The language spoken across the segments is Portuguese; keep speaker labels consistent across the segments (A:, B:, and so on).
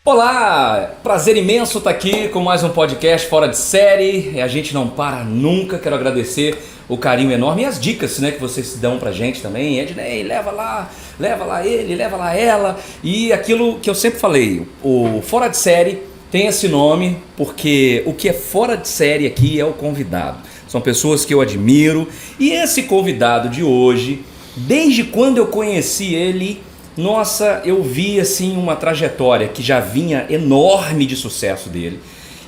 A: Olá, prazer imenso estar aqui com mais um podcast Fora de Série. A gente não para nunca, quero agradecer o carinho enorme e as dicas, né, que vocês dão pra gente também. Ednei, leva lá ele, leva lá ela. E aquilo que eu sempre falei, o Fora de Série tem esse nome porque o que é fora de série aqui é o convidado. São pessoas que eu admiro e esse convidado de hoje, desde quando eu conheci ele, nossa, eu vi assim uma trajetória que já vinha enorme de sucesso dele.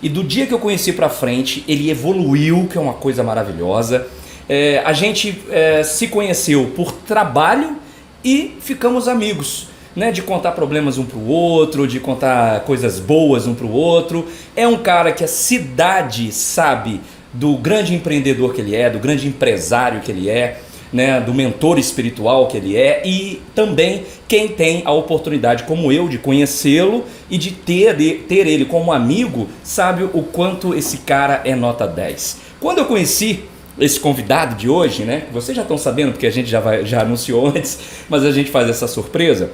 A: E do dia que eu conheci pra frente, ele evoluiu, que é uma coisa maravilhosa. A gente se conheceu por trabalho e ficamos amigos, né? De contar problemas um pro outro, de contar coisas boas um pro outro. É um cara que a cidade sabe do grande empreendedor que ele é, do grande empresário que ele é, né, do mentor espiritual que ele é, e também quem tem a oportunidade como eu de conhecê-lo e de ter ele como amigo, sabe o quanto esse cara é nota 10. Quando eu conheci esse convidado de hoje, né, vocês já estão sabendo porque a gente já anunciou antes, mas a gente faz essa surpresa,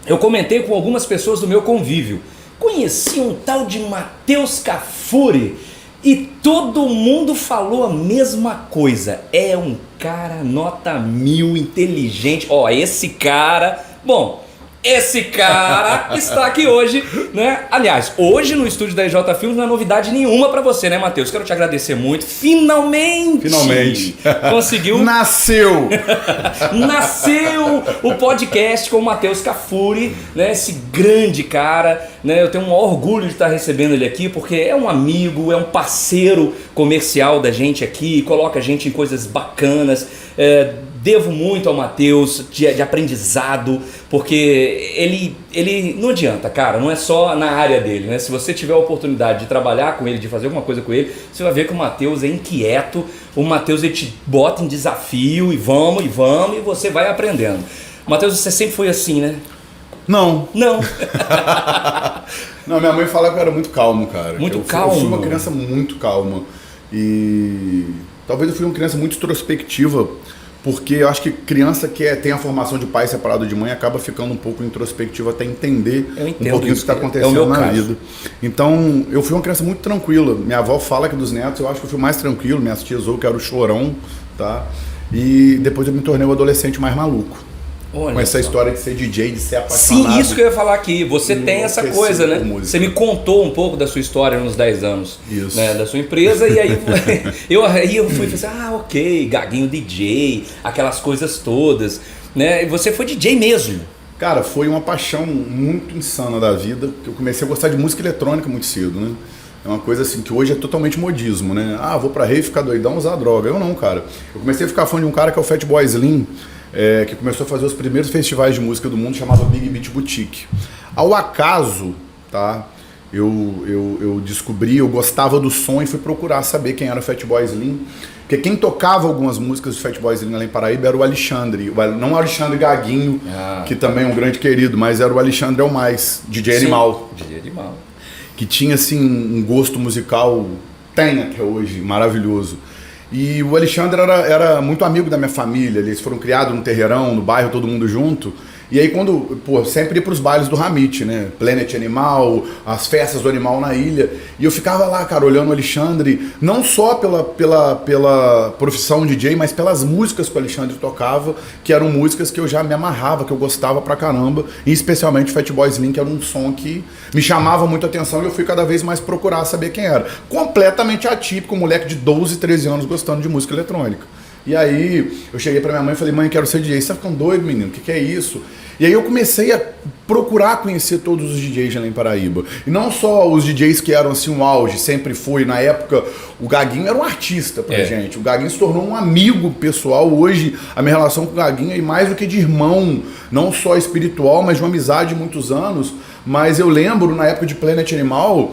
A: eu comentei com algumas pessoas do meu convívio, conheci um tal de Matheus Cafuri. E todo mundo falou a mesma coisa. É um cara nota 1000, inteligente. Ó, esse cara... Bom, esse cara está aqui hoje, né? Aliás, hoje no estúdio da EJ Filmes não é novidade nenhuma pra você, né, Matheus? Quero te agradecer muito. Finalmente! Conseguiu...
B: Nasceu
A: o podcast com o Matheus Cafuri, né? Esse grande cara, né? Eu tenho um orgulho de estar recebendo ele aqui, porque é um amigo, é um parceiro comercial da gente aqui, coloca a gente em coisas bacanas. Devo muito ao Matheus de aprendizado, porque ele não adianta, cara, não é só na área dele, né? Se você tiver a oportunidade de trabalhar com ele, de fazer alguma coisa com ele, você vai ver que o Matheus é inquieto, o Matheus ele te bota em desafio e vamos, e você vai aprendendo. Matheus, você sempre foi assim, né?
B: Não.
A: Não,
B: Minha mãe fala que eu era muito calmo, cara.
A: Calmo?
B: Eu fui uma criança muito calma e talvez eu fui uma criança muito introspectiva, porque eu acho que criança que tem a formação de pai separado de mãe acaba ficando um pouco introspectivo até entender um pouquinho o que está acontecendo na vida. Então, eu fui uma criança muito tranquila. Minha avó fala que dos netos eu acho que eu fui mais tranquilo. Minhas tias ou que era o chorão, tá? E depois eu me tornei um adolescente mais maluco.
A: Olha
B: com essa
A: só.
B: história de ser DJ, de ser apaixonado.
A: Sim, isso que eu ia falar aqui. Você tem essa coisa, né? Você me contou um pouco da sua história nos 10 anos, né, da sua empresa, e aí eu fui pensar, ok, Gaguinho DJ, aquelas coisas todas, né? E você foi DJ mesmo.
B: Cara, foi uma paixão muito insana da vida, que eu comecei a gostar de música eletrônica muito cedo, né? É uma coisa assim que hoje é totalmente modismo, né? Vou pra rave, ficar doidão, usar droga. Eu não, cara. Eu comecei a ficar fã de um cara que é o Fatboy Slim, que começou a fazer os primeiros festivais de música do mundo, chamava Big Beat Boutique. Ao acaso, tá? Eu descobri, eu gostava do som e fui procurar saber quem era o Fatboy Slim. Porque quem tocava algumas músicas do Fatboy Slim lá em Paraíba era o Alexandre. Não o Alexandre Gaguinho, que também é um grande querido, mas era o Alexandre Elmais, DJ Animal.
A: DJ Animal.
B: Que tinha assim um gosto musical, tem até hoje, maravilhoso. E o Alexandre era muito amigo da minha família, eles foram criados no terreirão, no bairro, todo mundo junto. E aí sempre ia pros bailes do Hamit, né? Planet Animal, as festas do animal na ilha. E eu ficava lá, cara, olhando o Alexandre, não só pela profissão DJ, mas pelas músicas que o Alexandre tocava, que eram músicas que eu já me amarrava, que eu gostava pra caramba. E especialmente Fatboy Slim, que era um som que me chamava muito a atenção e eu fui cada vez mais procurar saber quem era. Completamente atípico, um moleque de 12, 13 anos gostando de música eletrônica. E aí eu cheguei pra minha mãe e falei, mãe, quero ser DJ. Você tá ficando doido, menino? O que é isso? E aí eu comecei a procurar conhecer todos os DJs lá em Paraíba. E não só os DJs que eram assim um auge, sempre foi. Na época, o Gaguinho era um artista pra gente. O Gaguinho se tornou um amigo pessoal. Hoje, a minha relação com o Gaguinho é mais do que de irmão, não só espiritual, mas de uma amizade de muitos anos. Mas eu lembro, na época de Planet Animal,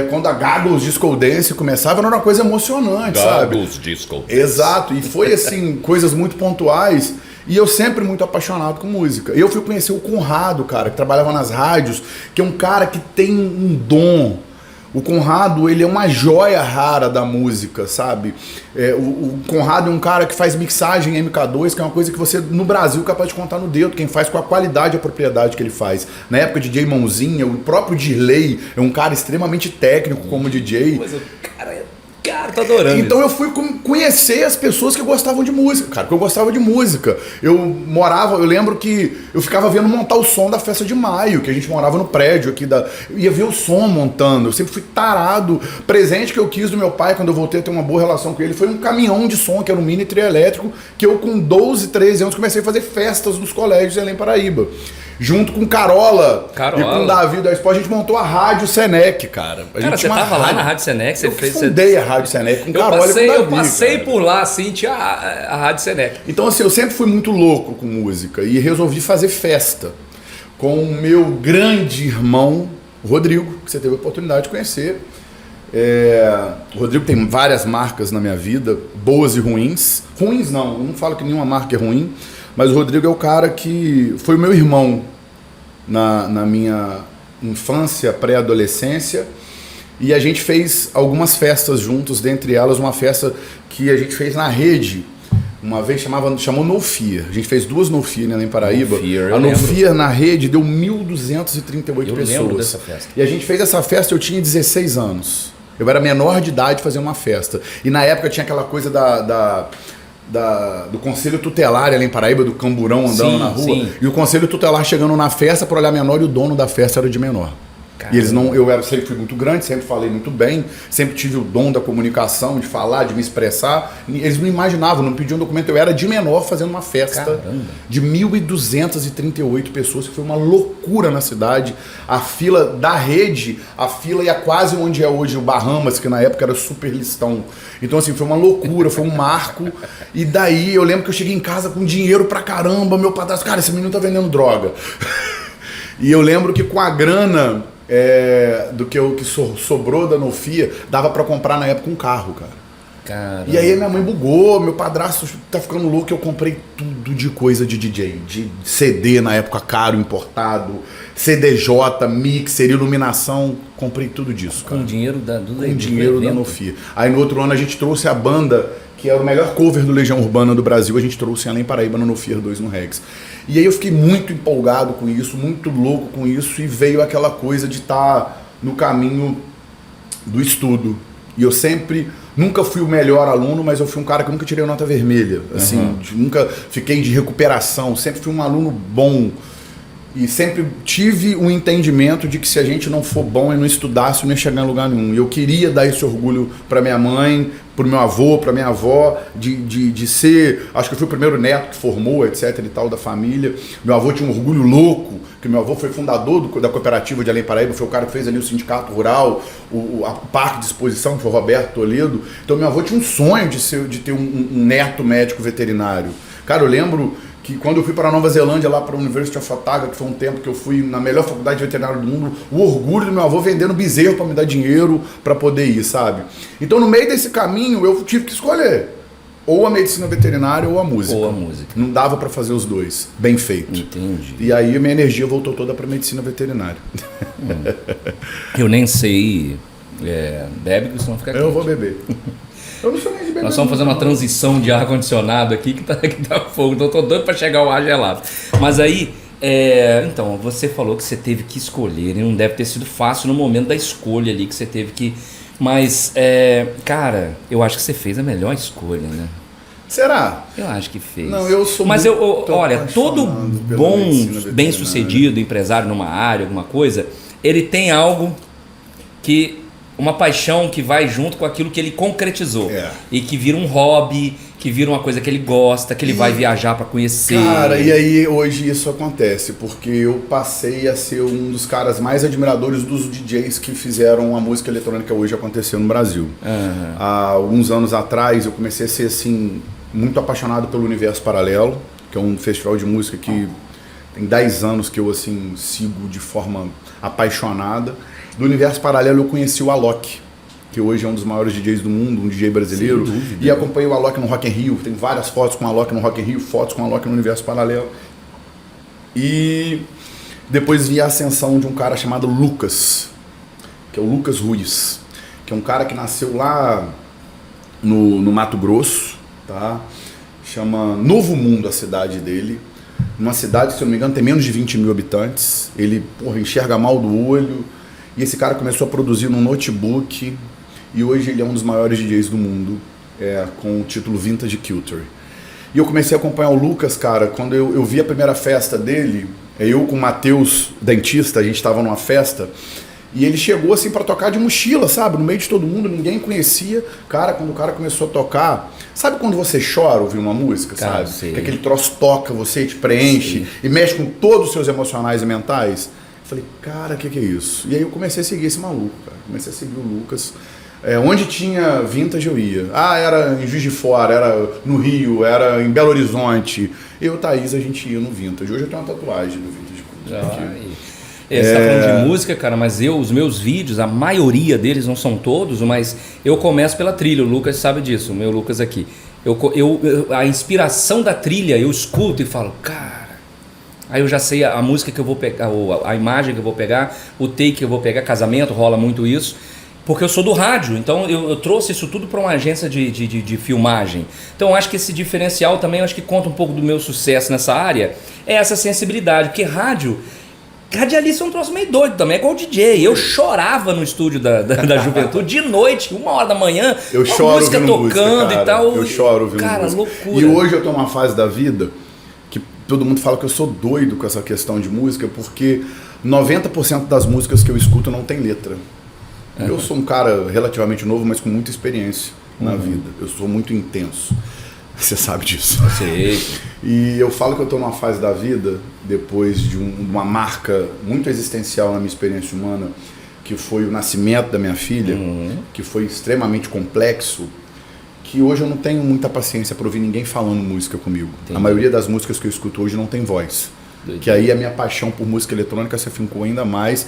B: quando a Gaggles Disco Dance começava, era uma coisa emocionante, sabe?
A: Gaggles Disco Dance.
B: Exato, e foi assim, coisas muito pontuais. E eu sempre muito apaixonado com música. Eu fui conhecer o Conrado, cara, que trabalhava nas rádios, que é um cara que tem um dom, O Conrado, ele é uma joia rara da música, sabe? O Conrado é um cara que faz mixagem em MK2, que é uma coisa que você, no Brasil, é capaz de contar no dedo, quem faz com a qualidade e a propriedade que ele faz. Na época de DJ Mãozinha, o próprio Dirley é um cara extremamente técnico como DJ.
A: Mas cara, tô adorando
B: Então
A: isso.
B: eu fui conhecer as pessoas que gostavam de música, cara, porque eu gostava de música. Eu lembro que eu ficava vendo montar o som da Festa de Maio, que a gente morava no prédio aqui eu ia ver o som montando, eu sempre fui tarado. Presente que eu quis do meu pai quando eu voltei a ter uma boa relação com ele foi um caminhão de som, que era um mini trio elétrico, que eu com 12, 13 anos comecei a fazer festas nos colégios em Belém, Paraíba. Junto com Carola e com o Davi da Expo, a gente montou a Rádio Senec, cara.
A: Você tava lá na Rádio Senec?
B: Eu fundei a Rádio Senec com Carola e com o Davi.
A: Eu passei por lá, assim, tinha a Rádio Senec.
B: Então, assim, eu sempre fui muito louco com música e resolvi fazer festa com o meu grande irmão, Rodrigo, que você teve a oportunidade de conhecer. O Rodrigo tem várias marcas na minha vida, boas e ruins. Ruins não, eu não falo que nenhuma marca é ruim, mas o Rodrigo é o cara que foi o meu irmão na minha infância, pré-adolescência, e a gente fez algumas festas juntos, dentre elas uma festa que a gente fez na rede, uma vez chamou No Fear. A gente fez 2 No Fear, né, em Paraíba. A No Fear na rede deu 1.238 pessoas. Eu lembro dessa festa. E a gente fez essa festa, eu tinha 16 anos. Eu era menor de idade fazendo uma festa. E na época tinha aquela coisa do Conselho Tutelar ali em Paraíba, do camburão andando na rua. Sim. E o Conselho Tutelar chegando na festa para olhar menor e o dono da festa era de menor. Caramba. E eles não, sempre fui muito grande, sempre falei muito bem, sempre tive o dom da comunicação, de falar, de me expressar. Eles não imaginavam, não pediam documento, eu era de menor fazendo uma festa. Caramba. De 1.238 pessoas, que foi uma loucura na cidade. A fila da rede, a fila ia quase onde é hoje o Bahamas, que na época era super listão. Então assim, foi uma loucura, foi um marco. E daí eu lembro que eu cheguei em casa com dinheiro pra caramba, meu padrasto, cara, esse menino tá vendendo droga. E eu lembro que com a grana do que sobrou da Nofia, dava pra comprar na época um carro, cara. Caramba. E aí minha mãe bugou, meu padrasto tá ficando louco, eu comprei tudo de coisa de DJ, de CD na época caro, importado, CDJ, mixer, iluminação, comprei tudo disso, cara.
A: Com dinheiro da
B: Nofia. Aí no outro ano a gente trouxe a banda, que era o melhor cover do Legião Urbana do Brasil, a gente trouxe em Além Paraíba no Nofia 2 no Rex. E aí eu fiquei muito empolgado com isso, muito louco com isso, e veio aquela coisa de estar no caminho do estudo. E eu nunca fui o melhor aluno, mas eu fui um cara que nunca tirei nota vermelha. Assim, nunca fiquei de recuperação, sempre fui um aluno bom. E sempre tive um entendimento de que se a gente não for bom e não estudasse, não ia chegar em lugar nenhum. E eu queria dar esse orgulho para minha mãe, para o meu avô, para minha avó, de ser... Acho que eu fui o primeiro neto que formou, etc. e tal, da família. Meu avô tinha um orgulho louco, que meu avô foi fundador da cooperativa de Além Paraíba, foi o cara que fez ali o sindicato rural, o parque de exposição, que foi o Roberto Toledo. Então meu avô tinha um sonho de ter um neto médico veterinário. Cara, eu lembro que quando eu fui para a Nova Zelândia, lá para a University of Otago, que foi um tempo que eu fui na melhor faculdade de veterinário do mundo, o orgulho do meu avô vendendo bezerro para me dar dinheiro para poder ir, sabe? Então, no meio desse caminho, eu tive que escolher ou a medicina veterinária ou a música.
A: Ou a música.
B: Não dava para fazer os dois, bem feito.
A: Entendi.
B: E aí, minha energia voltou toda para medicina veterinária.
A: Eu nem sei... bebe, que senão fica quente.
B: Eu vou beber. Eu não sou nem de beber.
A: Nós estamos fazendo uma transição de ar-condicionado aqui que tá fogo, então eu tô doido para chegar o ar gelado. Mas aí, então, você falou que você teve que escolher, e não deve ter sido fácil no momento da escolha ali, que você teve que... Mas, cara, eu acho que você fez a melhor escolha, né?
B: Será?
A: Eu acho que fez.
B: Não, eu sou
A: Mas olha, todo bom, bem-sucedido empresário numa área, alguma coisa, ele tem algo que... Uma paixão que vai junto com aquilo que ele concretizou. E que vira um hobby, que vira uma coisa que ele gosta, que ele vai viajar para conhecer.
B: Cara, e aí hoje isso acontece, porque eu passei a ser um dos caras mais admiradores dos DJs que fizeram a música eletrônica hoje acontecer no Brasil. Há alguns anos atrás eu comecei a ser assim, muito apaixonado pelo Universo Paralelo, que é um festival de música que tem 10 anos que eu assim, sigo de forma apaixonada. Do Universo Paralelo eu conheci o Alok, que hoje é um dos maiores DJs do mundo, um DJ brasileiro. E acompanhei o Alok no Rock in Rio. Tem várias fotos com o Alok no Rock in Rio, fotos com o Alok no Universo Paralelo. E depois vi a ascensão de um cara chamado Lucas, que é o Lucas Ruiz, que é um cara que nasceu lá no Mato Grosso, tá? Chama Novo Mundo a cidade dele. Uma cidade, se eu não me engano, tem menos de 20 mil habitantes. Ele, enxerga mal do olho. E esse cara começou a produzir num notebook. E hoje ele é um dos maiores DJs do mundo, com o título Vintage Culture. E eu comecei a acompanhar o Lucas, cara, quando eu vi a primeira festa dele. Eu com o Matheus, dentista, a gente estava numa festa. E ele chegou assim para tocar de mochila, sabe? No meio de todo mundo, ninguém conhecia. Cara, quando o cara começou a tocar... Sabe quando você chora ouvindo uma música,
A: cara,
B: sabe? Que aquele troço toca você, te preenche, sim, e mexe com todos os seus emocionais e mentais. Eu falei, cara, o que é isso? E aí eu comecei a seguir esse maluco, cara. Comecei a seguir o Lucas. Onde tinha vintage eu ia. Era em Juiz de Fora, era no Rio, era em Belo Horizonte. Eu e o Thaís, a gente ia no vintage. Hoje eu tenho uma tatuagem do vintage.
A: Você está falando de música, cara, mas os meus vídeos, a maioria deles, não são todos, mas eu começo pela trilha, o Lucas sabe disso, o meu Lucas aqui. A inspiração da trilha, eu escuto e falo, cara, aí eu já sei a música que eu vou pegar, a imagem que eu vou pegar, o take que eu vou pegar, casamento, rola muito isso, porque eu sou do rádio, então eu trouxe isso tudo para uma agência de filmagem. Então eu acho que esse diferencial também, eu acho que conta um pouco do meu sucesso nessa área, é essa sensibilidade, porque radialista é um troço meio doido também, é igual o DJ. Eu chorava no estúdio da Juventude de noite, 1h da manhã,
B: eu choro
A: música tocando música, e tal.
B: Eu choro ouvindo
A: cara,
B: música.
A: Loucura.
B: E hoje eu tô numa fase da vida que todo mundo fala que eu sou doido com essa questão de música, porque 90% das músicas que eu escuto não tem letra. Eu sou um cara relativamente novo, mas com muita experiência na vida. Eu sou muito intenso. Você sabe disso.
A: Sei.
B: E eu falo que eu estou numa fase da vida, depois de uma marca muito existencial na minha experiência humana, que foi o nascimento da minha filha, que foi extremamente complexo, que hoje eu não tenho muita paciência para ouvir ninguém falando música comigo. Entendi. A maioria das músicas que eu escuto hoje não tem voz. Entendi. Que aí a minha paixão por música eletrônica se afincou ainda mais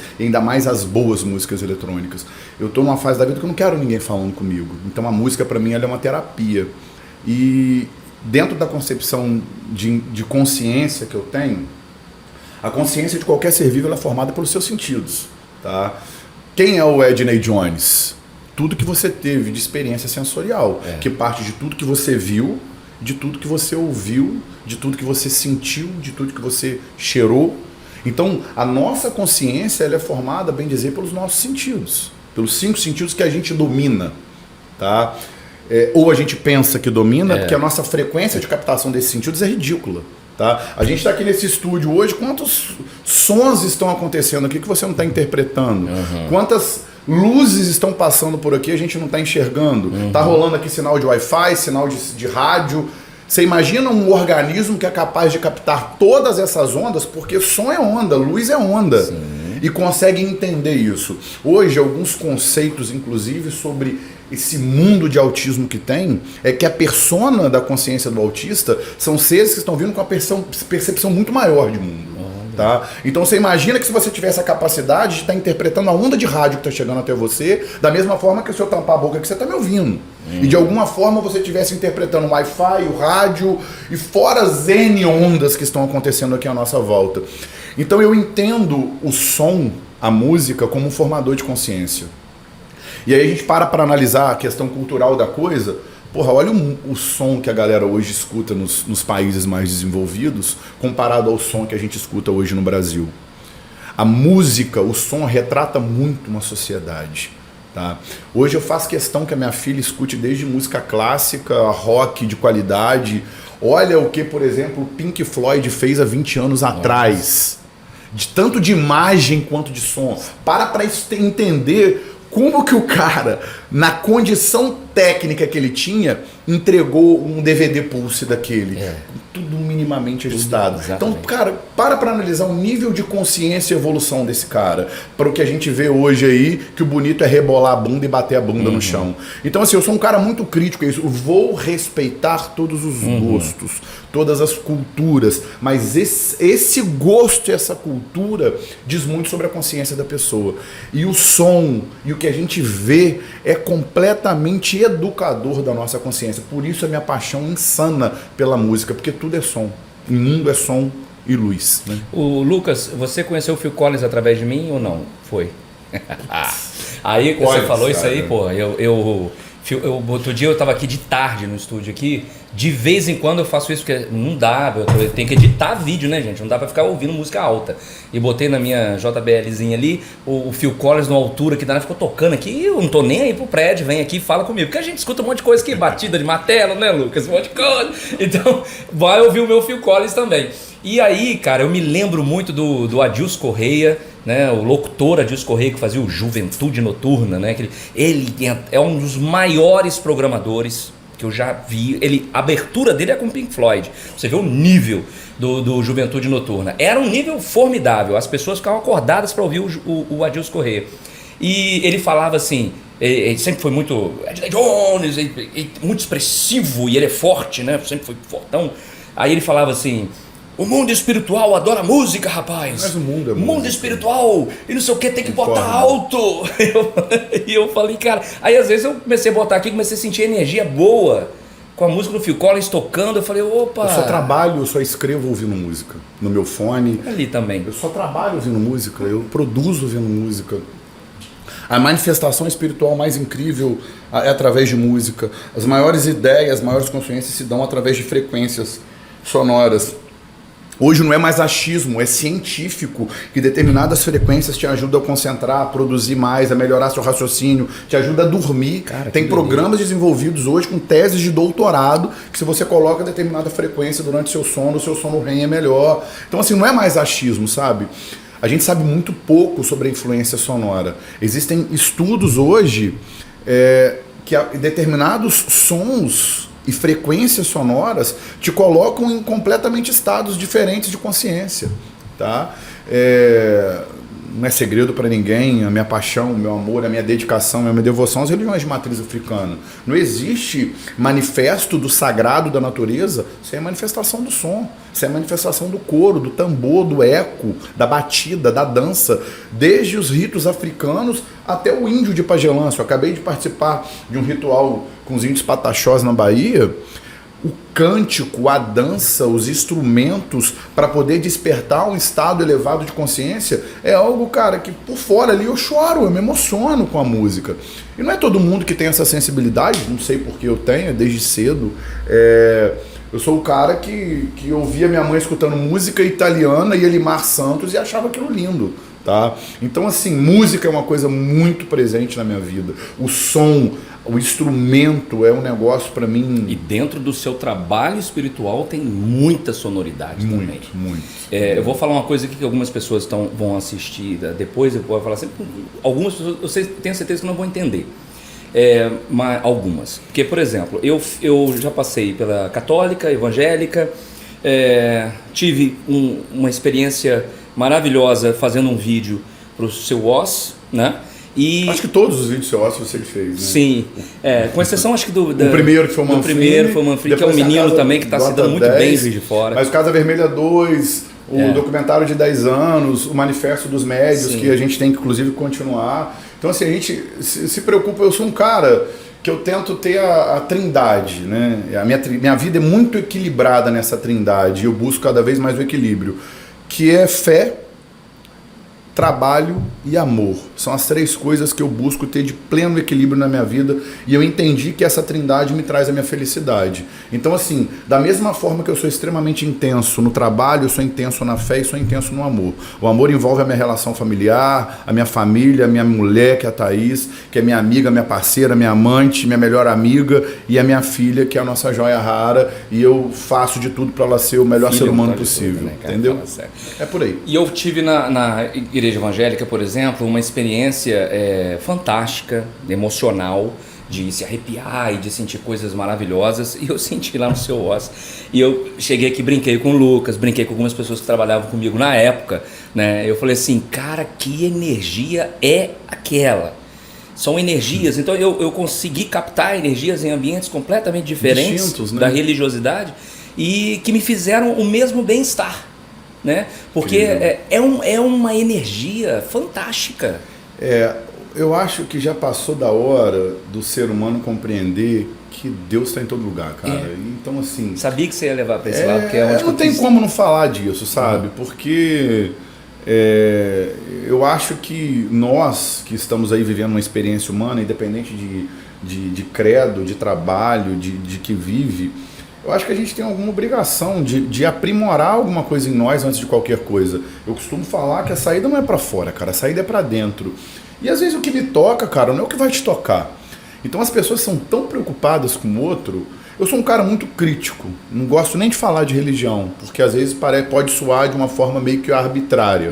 B: as boas músicas eletrônicas. Eu estou numa fase da vida que eu não quero ninguém falando comigo. Então a música para mim ela é uma terapia. E dentro da concepção de consciência que eu tenho, a consciência de qualquer ser vivo ela é formada pelos seus sentidos. Tá? Quem é o Edney Jones? Tudo que você teve de experiência sensorial, que parte de tudo que você viu, de tudo que você ouviu, de tudo que você sentiu, de tudo que você cheirou. Então, a nossa consciência ela é formada, bem dizer, pelos nossos sentidos, pelos 5 sentidos que a gente domina. Tá? Ou a gente pensa que domina, porque a nossa frequência de captação desses sentidos é ridícula. Tá? A gente está aqui nesse estúdio hoje, quantos sons estão acontecendo aqui que você não está interpretando? Quantas luzes estão passando por aqui a gente não está enxergando? Está rolando aqui sinal de Wi-Fi, sinal de rádio. Você imagina um organismo que é capaz de captar todas essas ondas, porque som é onda, luz é onda. Sim. E consegue entender isso. Hoje, alguns conceitos, inclusive, sobre esse mundo de autismo que tem, é que a persona da consciência do autista são seres que estão vindo com uma percepção muito maior de mundo. Tá? Então você imagina que se você tivesse a capacidade de estar interpretando a onda de rádio que está chegando até você, da mesma forma que se eu tampar a boca que você está me ouvindo. E de alguma forma você estivesse interpretando o Wi-Fi, o rádio e fora as N ondas que estão acontecendo aqui à nossa volta. Então eu entendo o som, a música, como um formador de consciência. E aí a gente para analisar a questão cultural da coisa. Porra, olha o som que a galera hoje escuta nos países mais desenvolvidos comparado ao som que a gente escuta hoje no Brasil. A música, o som retrata muito uma sociedade. Tá? Hoje eu faço questão que a minha filha escute desde música clássica, rock de qualidade. Olha o que, por exemplo, o Pink Floyd fez há 20 anos atrás. De tanto de imagem quanto de som. Para entender como que o cara, na condição técnica que ele tinha, entregou um DVD Pulse daquele. Tudo minimamente ajustado. Então, cara, para analisar o nível de consciência e evolução desse cara. Para o que a gente vê hoje aí, que o bonito é rebolar a bunda e bater a bunda no chão. Então, assim, eu sou um cara muito crítico a isso. Eu vou respeitar todos os gostos, todas as culturas. Mas esse gosto e essa cultura diz muito sobre a consciência da pessoa. E o som e o que a gente vê é completamente educador da nossa consciência. Por isso a minha paixão insana pela música, porque tudo é som. O mundo é som e luz. Né?
A: O Lucas, você conheceu o Phil Collins através de mim ou não? Foi? Aí que você falou isso
B: cara.
A: aí, pô, outro dia eu tava aqui de tarde no estúdio aqui, de vez em quando eu faço isso, porque não dá, eu tenho que editar vídeo, né, gente? Não dá pra ficar ouvindo música alta. E botei na minha JBLzinha ali, o Phil Collins numa altura que danada ficou tocando aqui, e eu não tô nem aí pro prédio, vem aqui e fala comigo. Porque a gente escuta um monte de coisa aqui, batida de martelo, né, Lucas? Um monte de coisa. Então, vai ouvir o meu Phil Collins também. E aí, cara, eu me lembro muito do Adilson Correia, né, o locutor Adilson Correia, que fazia o Juventude Noturna, né, ele é um dos maiores programadores que eu já vi. A abertura dele é com Pink Floyd. Você vê o nível do Juventude Noturna. Era um nível formidável. As pessoas ficavam acordadas para ouvir o Adilson Correia. E ele falava assim, ele sempre foi muito Ed Jones, muito expressivo, e ele é forte, né, sempre foi fortão. Aí ele falava assim: o mundo espiritual adora música, rapaz.
B: Mas o mundo é
A: música. Mundo espiritual e não sei o que, tem que botar alto. E eu falei, cara... Aí às vezes eu comecei a botar aqui, comecei a sentir energia boa com a música do Phil Collins tocando. Eu falei, opa...
B: Eu só trabalho, eu só escrevo ouvindo música. No meu fone.
A: Ali também.
B: Eu só trabalho ouvindo música, eu produzo ouvindo música. A manifestação espiritual mais incrível é através de música. As maiores ideias, as maiores consciências se dão através de frequências sonoras. Hoje não é mais achismo, é científico, que determinadas frequências te ajudam a concentrar, a produzir mais, a melhorar seu raciocínio, te ajuda a dormir.
A: Cara,
B: tem programas desenvolvidos hoje com teses de doutorado, que se você coloca determinada frequência durante seu sono REM é melhor. Então assim, não é mais achismo, sabe? A gente sabe muito pouco sobre a influência sonora. Existem estudos hoje que determinados sons e frequências sonoras te colocam em completamente estados diferentes de consciência, tá? Não é segredo para ninguém a minha paixão, o meu amor, a minha dedicação, a minha devoção às religiões de matriz africana. Não existe manifesto do sagrado da natureza sem a manifestação do som, sem a manifestação do coro, do tambor, do eco, da batida, da dança, desde os ritos africanos até o índio de Pajelanço. Eu acabei de participar de um ritual com os índios pataxós na Bahia. O cântico, a dança, os instrumentos para poder despertar um estado elevado de consciência é algo, cara, que por fora ali eu choro, eu me emociono com a música. E não é todo mundo que tem essa sensibilidade, não sei porque eu tenho, desde cedo. Eu sou o cara que ouvia minha mãe escutando música italiana e Elimar Santos e achava aquilo lindo. Tá? Então, assim, música é uma coisa muito presente na minha vida. O som, o instrumento é um negócio para mim...
A: E dentro do seu trabalho espiritual tem muita sonoridade também.
B: Muito.
A: Eu vou falar uma coisa aqui que algumas pessoas vão assistir depois, eu vou falar sempre, algumas pessoas, eu tenho certeza que não vão entender. Mas algumas. Porque, por exemplo, eu já passei pela católica, evangélica, tive uma experiência maravilhosa fazendo um vídeo para o seu Oz, né? E
B: acho que todos os vídeos do seu Oz você fez, né?
A: Sim, com exceção acho que o
B: primeiro que foi o Manfrini.
A: O primeiro foi o Manfrini, que é um menino também que está se dando muito
B: 10,
A: bem em Juiz de Fora.
B: Mas o Casa Vermelha 2, o documentário de 10 anos, o Manifesto dos Médios, que a gente tem que inclusive continuar. Então assim, a gente se preocupa, eu sou um cara que eu tento ter a trindade, né? Minha vida é muito equilibrada nessa trindade, eu busco cada vez mais o equilíbrio, que é fé, trabalho e amor. São as três coisas que eu busco ter de pleno equilíbrio na minha vida, e eu entendi que essa trindade me traz a minha felicidade. Então assim, da mesma forma que eu sou extremamente intenso no trabalho, eu sou intenso na fé e sou intenso no amor. O amor envolve a minha relação familiar, a minha família, a minha mulher, que é a Thaís, que é minha amiga, minha parceira, minha amante, minha melhor amiga, e a minha filha, que é a nossa joia rara, e eu faço de tudo para ela ser o melhor ser humano possível, né, cara, entendeu? É por aí.
A: E eu tive na igreja evangélica, por exemplo, uma experiência fantástica, emocional, de se arrepiar e de sentir coisas maravilhosas, e eu senti lá no seu Oz. E eu cheguei aqui, brinquei com o Lucas, brinquei com algumas pessoas que trabalhavam comigo na época, né? Eu falei assim, cara, que energia é aquela? São energias, então eu consegui captar energias em ambientes completamente diferentes distintos, né? Da religiosidade, e que me fizeram o mesmo bem-estar, né? Porque é uma energia fantástica.
B: Eu acho que já passou da hora do ser humano compreender que Deus está em todo lugar, cara. Então, assim...
A: Sabia que você ia levar para esse lado, porque é onde
B: não tem como não falar disso, sabe? Porque Eu acho que nós que estamos aí vivendo uma experiência humana, independente de credo, de trabalho, de que vive, eu acho que a gente tem alguma obrigação de aprimorar alguma coisa em nós antes de qualquer coisa. Eu costumo falar que a saída não é para fora, cara, a saída é para dentro. E às vezes o que me toca, cara, não é o que vai te tocar. Então as pessoas são tão preocupadas com o outro. Eu sou um cara muito crítico, não gosto nem de falar de religião, porque às vezes pode soar de uma forma meio que arbitrária,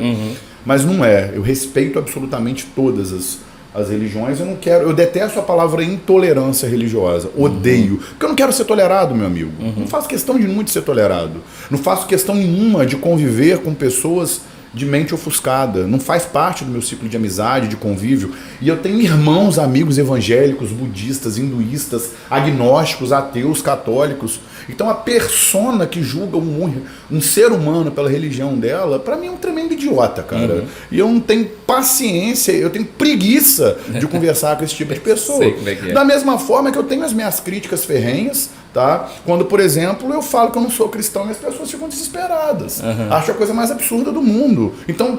B: mas não é. Eu respeito absolutamente todas as religiões. Eu detesto a palavra intolerância religiosa, odeio, porque eu não quero ser tolerado, meu amigo. Não faço questão de muito ser tolerado, não faço questão nenhuma de conviver com pessoas de mente ofuscada, não faz parte do meu ciclo de amizade, de convívio. E eu tenho irmãos, amigos evangélicos, budistas, hinduístas, agnósticos, ateus, católicos. Então a persona que julga um ser humano pela religião dela, pra mim é um tremendo idiota, cara. E eu não tenho paciência, eu tenho preguiça de conversar com esse tipo de pessoa.
A: Sei como é que é.
B: Da mesma forma que eu tenho as minhas críticas ferrenhas, tá? Quando, por exemplo, eu falo que eu não sou cristão e as pessoas ficam desesperadas. Acho a coisa mais absurda do mundo. Então,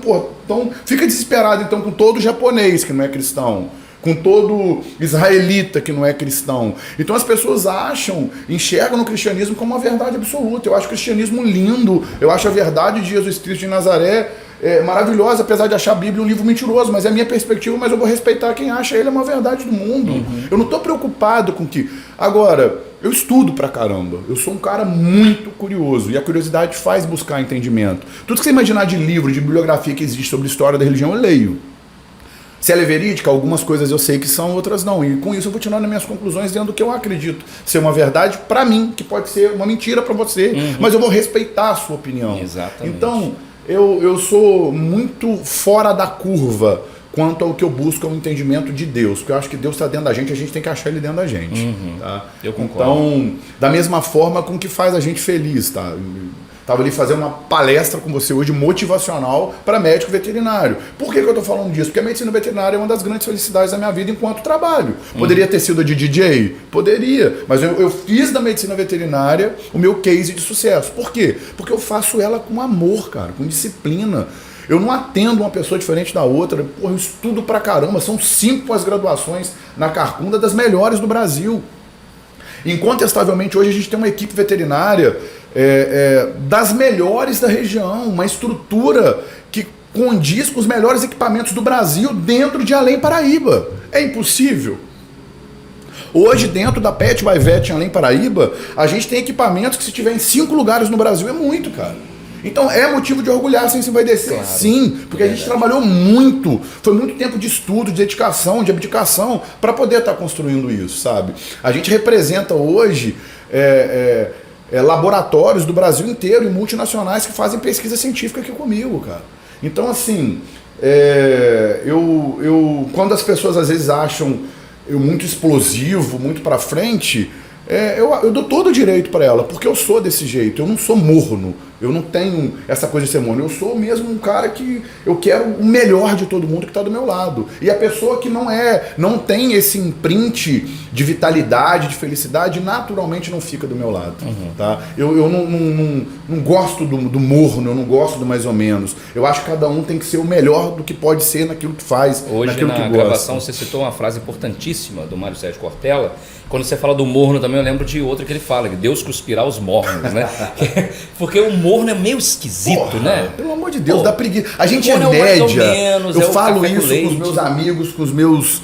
B: fica desesperado então com todo japonês que não é cristão, com todo israelita que não é cristão. Então as pessoas enxergam no cristianismo como uma verdade absoluta. Eu acho o cristianismo lindo, eu acho a verdade de Jesus Cristo de Nazaré maravilhosa, apesar de achar a Bíblia um livro mentiroso, mas é a minha perspectiva, mas eu vou respeitar quem acha ele uma verdade do mundo. Eu não estou preocupado com que... Agora, eu estudo pra caramba, eu sou um cara muito curioso, e a curiosidade faz buscar entendimento. Tudo que você imaginar de livro, de bibliografia que existe sobre a história da religião, eu leio. Se ela é verídica, algumas coisas eu sei que são, outras não. E com isso eu vou tirando as minhas conclusões dentro do que eu acredito ser uma verdade pra mim, que pode ser uma mentira pra você, mas eu vou respeitar a sua opinião.
A: Exatamente.
B: Então, eu sou muito fora da curva quanto ao que eu busco é o entendimento de Deus, porque eu acho que Deus está dentro da gente, a gente tem que achar ele dentro da gente. Tá?
A: Eu concordo.
B: Então, da mesma forma com que faz a gente feliz, tá? Estava ali fazendo uma palestra com você hoje motivacional para médico veterinário. Por que eu estou falando disso? Porque a medicina veterinária é uma das grandes felicidades da minha vida enquanto trabalho. Poderia ter sido a de DJ? Poderia. Mas eu fiz da medicina veterinária o meu case de sucesso. Por quê? Porque eu faço ela com amor, cara, com disciplina. Eu não atendo uma pessoa diferente da outra. Porra, eu estudo pra caramba. São 5 pós-graduações na Carcunda, das melhores do Brasil. Incontestavelmente, hoje a gente tem uma equipe veterinária das melhores da região, uma estrutura que condiz com os melhores equipamentos do Brasil dentro de Além Paraíba. É impossível. Hoje, dentro da Pet by Vet em Além Paraíba, a gente tem equipamentos que, se tiver em 5 lugares no Brasil, é muito, cara. Então é motivo de orgulhar, sim, se vai descer. Claro. Sim, porque a gente trabalhou muito, foi muito tempo de estudo, de dedicação, de abdicação, para poder estar construindo isso, sabe? A gente representa hoje laboratórios do Brasil inteiro e multinacionais que fazem pesquisa científica aqui comigo, cara. Então, assim, quando as pessoas às vezes acham eu muito explosivo, muito pra frente... eu dou todo o direito para ela, porque eu sou desse jeito, eu não sou morno, eu não tenho essa coisa de ser morno, eu sou mesmo um cara que eu quero o melhor de todo mundo que está do meu lado. E a pessoa que não tem esse imprint de vitalidade, de felicidade, naturalmente não fica do meu lado. Tá? Eu não gosto do morno, eu não gosto do mais ou menos. Eu acho que cada um tem que ser o melhor do que pode ser naquilo que faz,
A: hoje,
B: naquilo que gosta.
A: Hoje na gravação você citou uma frase importantíssima do Mário Sérgio Cortella. Quando você fala do morno também, eu lembro de outra que ele fala, que Deus cuspirá os mornos, né? Porque o morno é meio esquisito, porra, né?
B: Pelo amor de Deus, dá preguiça. A gente é média. Eu falo isso com os meus amigos, com os meus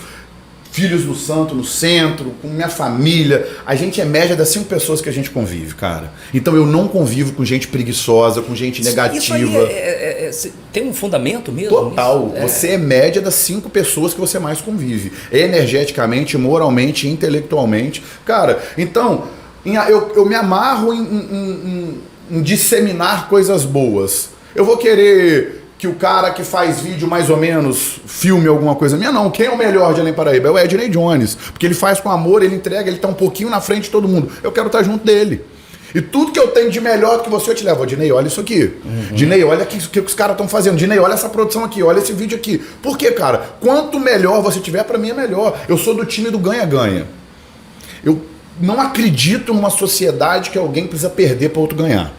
B: filhos do santo no centro, com minha família. A gente é média das 5 pessoas que a gente convive, cara. Então eu não convivo com gente preguiçosa, com gente negativa.
A: Isso aí tem um fundamento mesmo?
B: Total. Você é média das 5 pessoas que você mais convive. Energeticamente, moralmente, intelectualmente. Cara, então, eu me amarro em disseminar coisas boas. Eu vou querer que o cara que faz vídeo mais ou menos filme alguma coisa minha, não. Quem é o melhor de Além Paraíba? É o Ednei Jones. Porque ele faz com amor, ele entrega, ele tá um pouquinho na frente de todo mundo. Eu quero estar junto dele. E tudo que eu tenho de melhor do que você, eu te levo. Ednei, olha isso aqui. Ednei, olha o que os caras estão fazendo. Ednei, olha essa produção aqui, olha esse vídeo aqui. Por quê, cara? Quanto melhor você tiver, pra mim é melhor. Eu sou do time do ganha-ganha. Eu não acredito numa sociedade que alguém precisa perder para outro ganhar.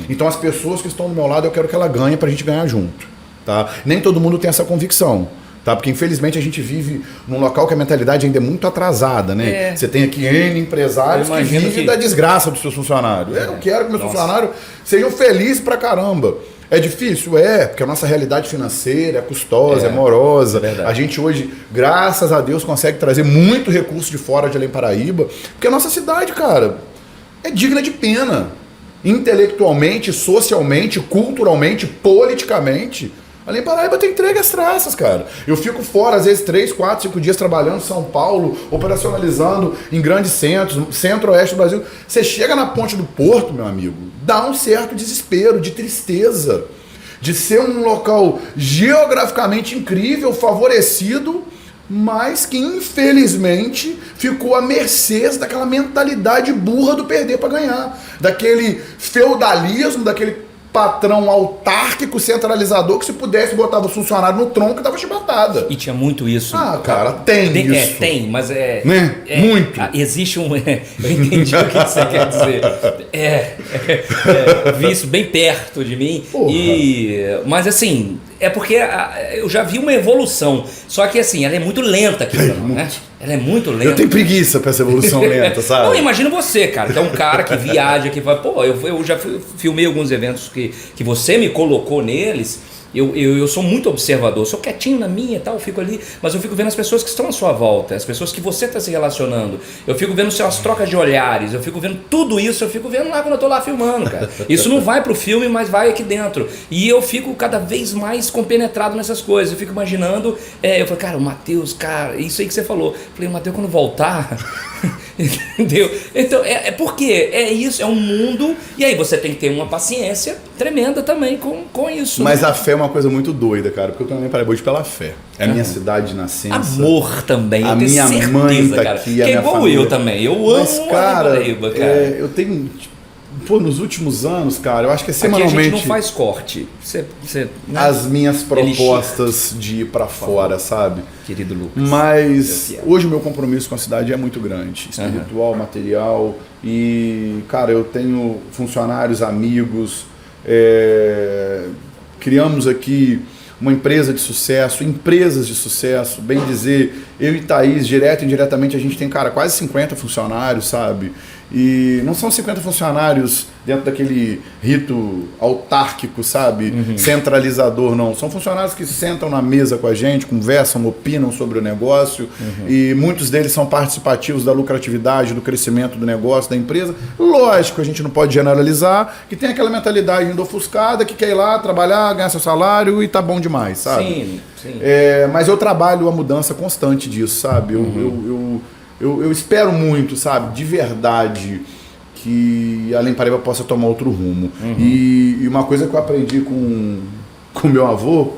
B: Então as pessoas que estão do meu lado, eu quero que ela ganhe pra gente ganhar junto. tá? Nem todo mundo tem essa convicção. Tá? Porque infelizmente a gente vive num local que a mentalidade ainda é muito atrasada, né? Você tem aqui N empresários que vivem da desgraça dos seus funcionários. Eu quero que meus funcionários sejam felizes pra caramba. É difícil? Porque a nossa realidade financeira é custosa, é morosa. A gente hoje, graças a Deus, consegue trazer muito recurso de fora de Além Paraíba, porque a nossa cidade, cara, é digna de pena. Intelectualmente, socialmente, culturalmente, politicamente. Além Paraíba tem entregas traças, cara. Eu fico fora, às vezes, 3, 4, 5 dias trabalhando em São Paulo, operacionalizando em grandes centros, centro-oeste do Brasil. Você chega na Ponte do Porto, meu amigo, dá um certo desespero, de tristeza, de ser um local geograficamente incrível, favorecido, mas que, infelizmente, ficou à mercê daquela mentalidade burra do perder para ganhar, daquele feudalismo, daquele patrão autárquico, centralizador, que se pudesse botava o funcionário no tronco e dava chibatada.
A: E tinha muito isso.
B: Cara, tem isso.
A: Tem, mas
B: né? Muito.
A: Existe um... eu entendi o que você quer dizer. Vi isso bem perto de mim. Mas assim, é porque eu já vi uma evolução. Só que assim, ela é muito lenta aqui, né? Ela é muito lenta.
B: Eu tenho preguiça pra essa evolução lenta, sabe?
A: Não, imagina você, cara. Que é um cara que viaja, que vai... Pô, eu já filmei alguns eventos que você me colocou neles. Eu sou muito observador, sou quietinho na minha e tal, eu fico ali, mas eu fico vendo as pessoas que estão à sua volta, as pessoas que você está se relacionando, eu fico vendo as trocas de olhares, eu fico vendo tudo isso, eu fico vendo lá quando eu tô lá filmando, cara. Isso não vai pro filme, mas vai aqui dentro. E eu fico cada vez mais compenetrado nessas coisas, eu fico imaginando, eu falo, cara, o Matheus, cara, isso aí que você falou. Eu falei, o Matheus quando voltar... Entendeu? Então, porque é isso, é um mundo, e aí você tem que ter uma paciência tremenda também com isso.
B: Mas a fé é uma coisa muito doida, cara, porque eu também parei hoje pela fé. É a minha cidade de nascença.
A: Amor também,
B: a minha certeza, mãe tá
A: cara.
B: aqui,
A: que
B: a minha
A: igual
B: família.
A: Eu também, eu amo Paraíba, cara.
B: Eu tenho... nos últimos anos, cara, eu acho que semanalmente...
A: Aqui a gente não faz corte. Né?
B: As minhas propostas de ir pra fora, sabe?
A: Querido Lucas.
B: Mas hoje o meu compromisso com a cidade é muito grande. Espiritual, material. E, cara, eu tenho funcionários, amigos. Criamos aqui uma empresa de sucesso, empresas de sucesso. Bem dizer, eu e Thaís, direto e indiretamente, a gente tem, cara, quase 50 funcionários, sabe? E não são 50 funcionários dentro daquele rito autárquico, sabe? Centralizador, não. São funcionários que sentam na mesa com a gente, conversam, opinam sobre o negócio. E muitos deles são participativos da lucratividade, do crescimento do negócio, da empresa. Lógico, a gente não pode generalizar, que tem aquela mentalidade ainda ofuscada, que quer ir lá trabalhar, ganhar seu salário e tá bom demais, sabe?
A: Sim.
B: Mas eu trabalho a mudança constante disso, sabe? Eu espero muito, sabe, de verdade, que Além Paraíba possa tomar outro rumo. E uma coisa que eu aprendi com meu avô,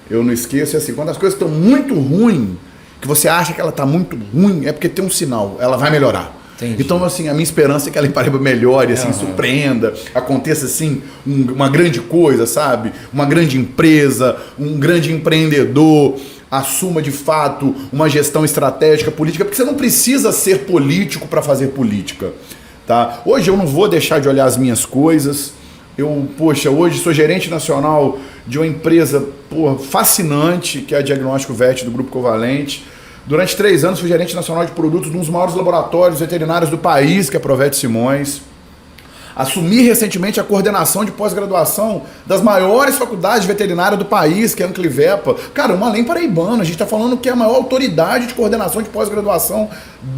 B: eu não esqueço, é assim, quando as coisas estão muito ruins, que você acha que ela está muito ruim, é porque tem um sinal, ela vai melhorar. Entendi. Então, assim, a minha esperança é que Além Paraíba melhore, assim, surpreenda, aconteça, assim, uma grande coisa, sabe? Uma grande empresa, um grande empreendedor, assuma de fato uma gestão estratégica política, porque você não precisa ser político para fazer política, tá? Hoje eu não vou deixar de olhar as minhas coisas. Hoje sou gerente nacional de uma empresa fascinante, que é a Diagnóstico Vet do Grupo Covalente. Durante 3 anos fui gerente nacional de produtos de um dos maiores laboratórios veterinários do país, que é a Provete Simões. Assumi recentemente a coordenação de pós-graduação das maiores faculdades veterinárias do país, que é a Anclivepa. Cara, uma Além Paraibana, a gente está falando que é a maior autoridade de coordenação de pós-graduação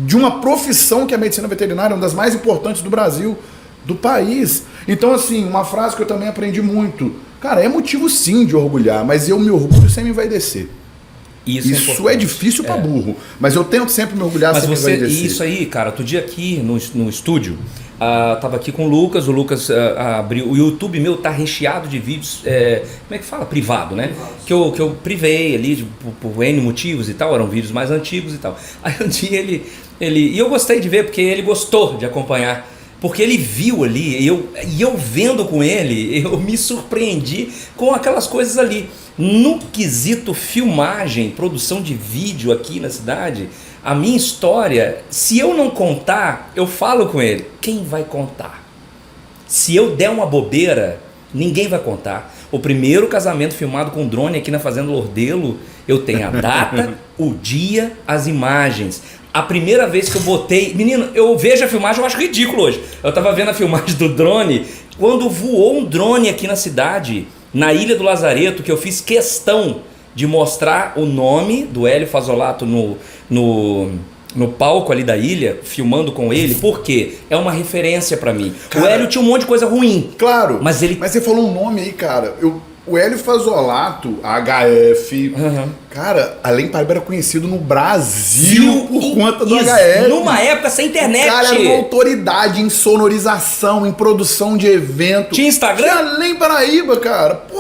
B: de uma profissão que é a medicina veterinária, uma das mais importantes do Brasil, do país. Então, assim, uma frase que eu também aprendi muito. Cara, é motivo sim de orgulhar, mas eu me orgulho sem me envaidescer. Isso é difícil pra burro, mas eu tento sempre me orgulhar sem me envaidecer.
A: Isso aí, cara, outro dia aqui no estúdio, tava aqui com o Lucas abriu, o YouTube meu tá recheado de vídeos, como é que fala? Privado, né? Que eu privei ali por N motivos e tal, eram vídeos mais antigos e tal. Aí um dia e eu gostei de ver, porque ele gostou de acompanhar. Porque ele viu ali, e eu vendo com ele, eu me surpreendi com aquelas coisas ali. No quesito filmagem, produção de vídeo aqui na cidade, a minha história, se eu não contar, eu falo com ele, quem vai contar? Se eu der uma bobeira, ninguém vai contar. O primeiro casamento filmado com drone aqui na Fazenda Lordelo, eu tenho a data, o dia, as imagens. A primeira vez que eu botei... Menino, eu vejo a filmagem, eu acho ridículo hoje. Eu tava vendo a filmagem do drone, quando voou um drone aqui na cidade, na Ilha do Lazareto, que eu fiz questão de mostrar o nome do Hélio Fazolato no palco ali da ilha, filmando com ele, porque é uma referência pra mim. Cara, o Hélio tinha um monte de coisa ruim.
B: Claro,
A: mas
B: você falou um nome aí, cara. O Hélio Fazolato, HF, cara, além de era conhecido no Brasil por conta do HF.
A: Numa época sem internet.
B: O cara era uma autoridade em sonorização, em produção de evento.
A: Tinha Instagram?
B: Tinha além Paraíba, cara. Pô,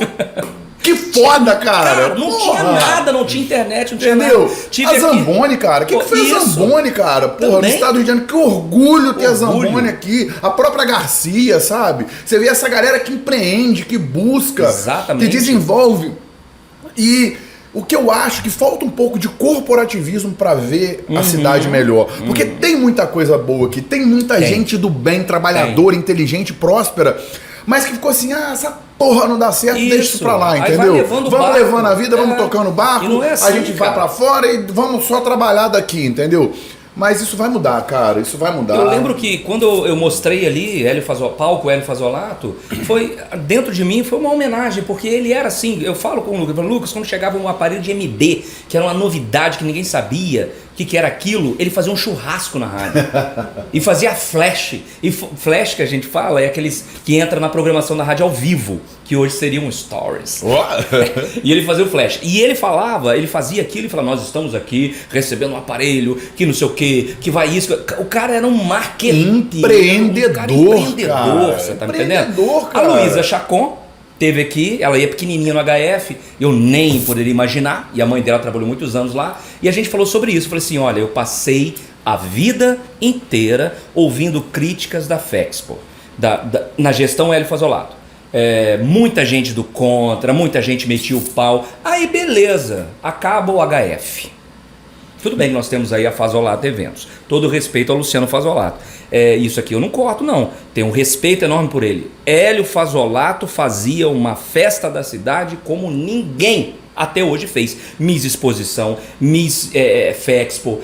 B: que foda, cara.
A: Não tinha nada, não tinha internet, não tinha
B: Entendeu?
A: nada.
B: A Zamboni, cara. O que foi a Zamboni, cara? Porra, no estado do Rio de Janeiro, que orgulho ter a Zamboni aqui. A própria Garcia, sabe? Você vê essa galera que empreende, que busca, que desenvolve. E o que eu acho que falta um pouco de corporativismo pra ver a cidade melhor. Porque tem muita coisa boa aqui, tem muita gente do bem, trabalhadora, inteligente, próspera, mas que ficou assim, essa porra não dá certo, deixa isso pra lá, entendeu? Vamos levando a vida, vamos tocando o barco,
A: não é assim,
B: a gente vai pra fora e vamos só trabalhar daqui, entendeu? Mas isso vai mudar, cara, isso vai mudar.
A: Eu lembro que quando eu mostrei ali palco Hélio Fazolato, foi, dentro de mim foi uma homenagem, porque ele era assim, eu falo com o Lucas, quando chegava um aparelho de MD, que era uma novidade que ninguém sabia o que era aquilo, ele fazia um churrasco na rádio. E fazia flash. E flash que a gente fala é aqueles que entra na programação da rádio ao vivo, que hoje seriam stories. E ele fazia o flash. E ele fazia aquilo e falava, nós estamos aqui recebendo um aparelho, que não sei o que vai isso. O cara era um marqueteiro.
B: Empreendedor,
A: você tá me entendendo?
B: Cara.
A: A Luísa Chacon teve aqui, ela ia pequenininha no HF, eu nem poderia imaginar, e a mãe dela trabalhou muitos anos lá, e a gente falou sobre isso. Eu falei assim, olha, eu passei a vida inteira ouvindo críticas da Fexpo, na gestão Hélio Fazolato. Muita gente do contra, muita gente metia o pau, aí beleza, acaba o HF. Tudo bem que nós temos aí a Fazolato Eventos, todo respeito ao Luciano Fazolato. Isso aqui eu não corto não, tenho um respeito enorme por ele. Hélio Fazolato fazia uma festa da cidade como ninguém até hoje fez. Miss Exposição, Miss Fexpo,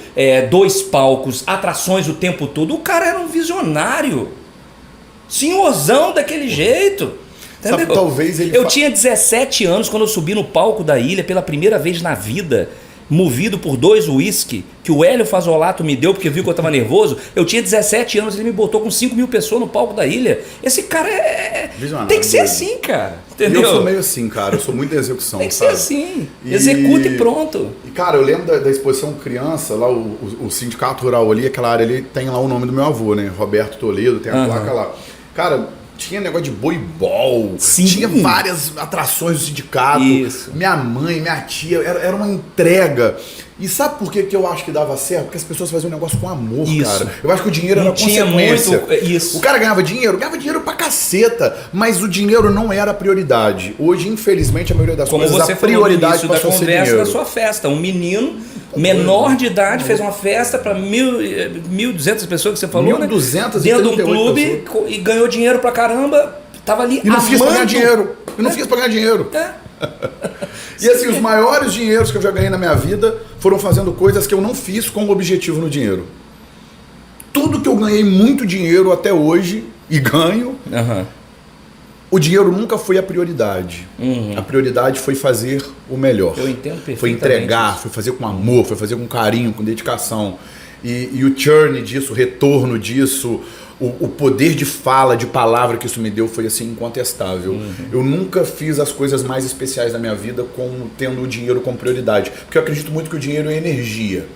A: 2 palcos, atrações o tempo todo. O cara era um visionário, senhorzão daquele jeito.
B: Sabe, talvez ele
A: eu tinha 17 anos quando eu subi no palco da ilha pela primeira vez na vida, movido por 2 uísque que o Hélio Fazolato me deu porque viu que eu tava nervoso. Eu tinha 17 anos, ele me botou com 5 mil pessoas no palco da ilha. Esse cara tem que ser assim, cara. Entendeu?
B: Eu sou meio assim, cara. Eu sou muito da execução.
A: Tem que ser assim. Executa e pronto.
B: E, cara, eu lembro da exposição criança, lá o Sindicato Rural ali, aquela área ali, tem lá o nome do meu avô, né? Roberto Toledo, tem a placa lá. Cara, tinha negócio de boibol, tinha várias atrações do sindicato. Isso. Minha mãe, minha tia, era uma entrega. E sabe por que eu acho que dava certo? Porque as pessoas faziam um negócio com amor, cara. Eu acho que o dinheiro era consequência. O cara ganhava dinheiro pra caceta, mas o dinheiro não era a prioridade. Hoje, infelizmente, a maioria das coisas, a prioridade passou a ser dinheiro.
A: Da conversa da sua festa, um menino menor de idade fez uma festa para 1.200 pessoas que você falou,
B: 1.200
A: dentro de um clube e ganhou dinheiro pra caramba, tava ali
B: e não fiz pra ganhar dinheiro. Eu não fiz pra ganhar dinheiro. E assim, os maiores dinheiros que eu já ganhei na minha vida foram fazendo coisas que eu não fiz com o objetivo no dinheiro. Tudo que eu ganhei muito dinheiro até hoje e ganho, o dinheiro nunca foi a prioridade. A prioridade foi fazer o melhor.
A: Eu entendo perfeitamente.
B: Foi entregar, foi fazer com amor, foi fazer com carinho, com dedicação. E o churn disso, o retorno disso, o poder de fala, de palavra que isso me deu foi assim incontestável. Eu nunca fiz as coisas mais especiais da minha vida como tendo o dinheiro como prioridade. Porque eu acredito muito que o dinheiro é energia.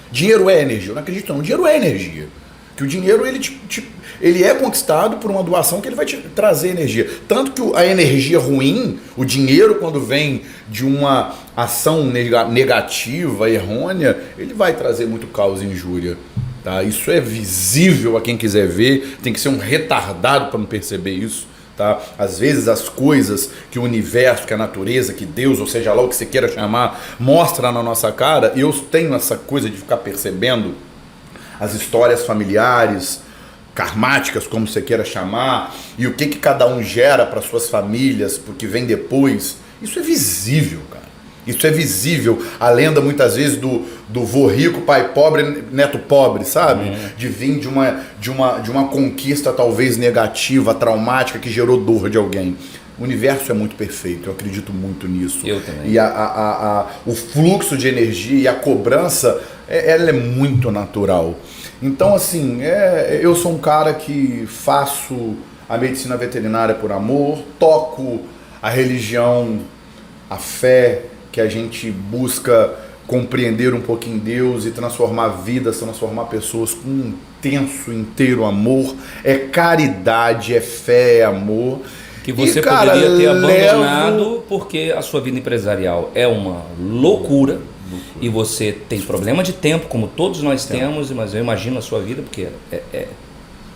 B: Dinheiro é energia. Eu não acredito não. O dinheiro é energia. Que o dinheiro ele é conquistado por uma doação que ele vai te trazer energia. Tanto que a energia ruim, o dinheiro quando vem de uma ação negativa, errônea, ele vai trazer muito caos e injúria. Tá? Isso é visível a quem quiser ver, tem que ser um retardado para não perceber isso. Tá? Às vezes as coisas que o universo, que a natureza, que Deus, ou seja lá o que você queira chamar, mostra na nossa cara, e eu tenho essa coisa de ficar percebendo as histórias familiares, karmáticas, como você queira chamar, e o que cada um gera para suas famílias, porque vem depois, isso é visível, cara. Isso é visível. A lenda muitas vezes do vô rico, pai pobre, neto pobre, sabe? De vir de uma conquista talvez negativa, traumática, que gerou dor de alguém. O universo é muito perfeito, eu acredito muito nisso.
A: Eu também.
B: E o fluxo de energia e a cobrança, ela é muito natural. Então, assim, eu sou um cara que faço a medicina veterinária por amor, toco a religião, a fé, que a gente busca compreender um pouquinho Deus e transformar vidas, transformar pessoas com um intenso, inteiro amor. É caridade, é fé, é amor.
A: Que você poderia ter abandonado porque a sua vida empresarial é uma loucura e você tem problema de tempo, como todos nós temos, mas eu imagino a sua vida, porque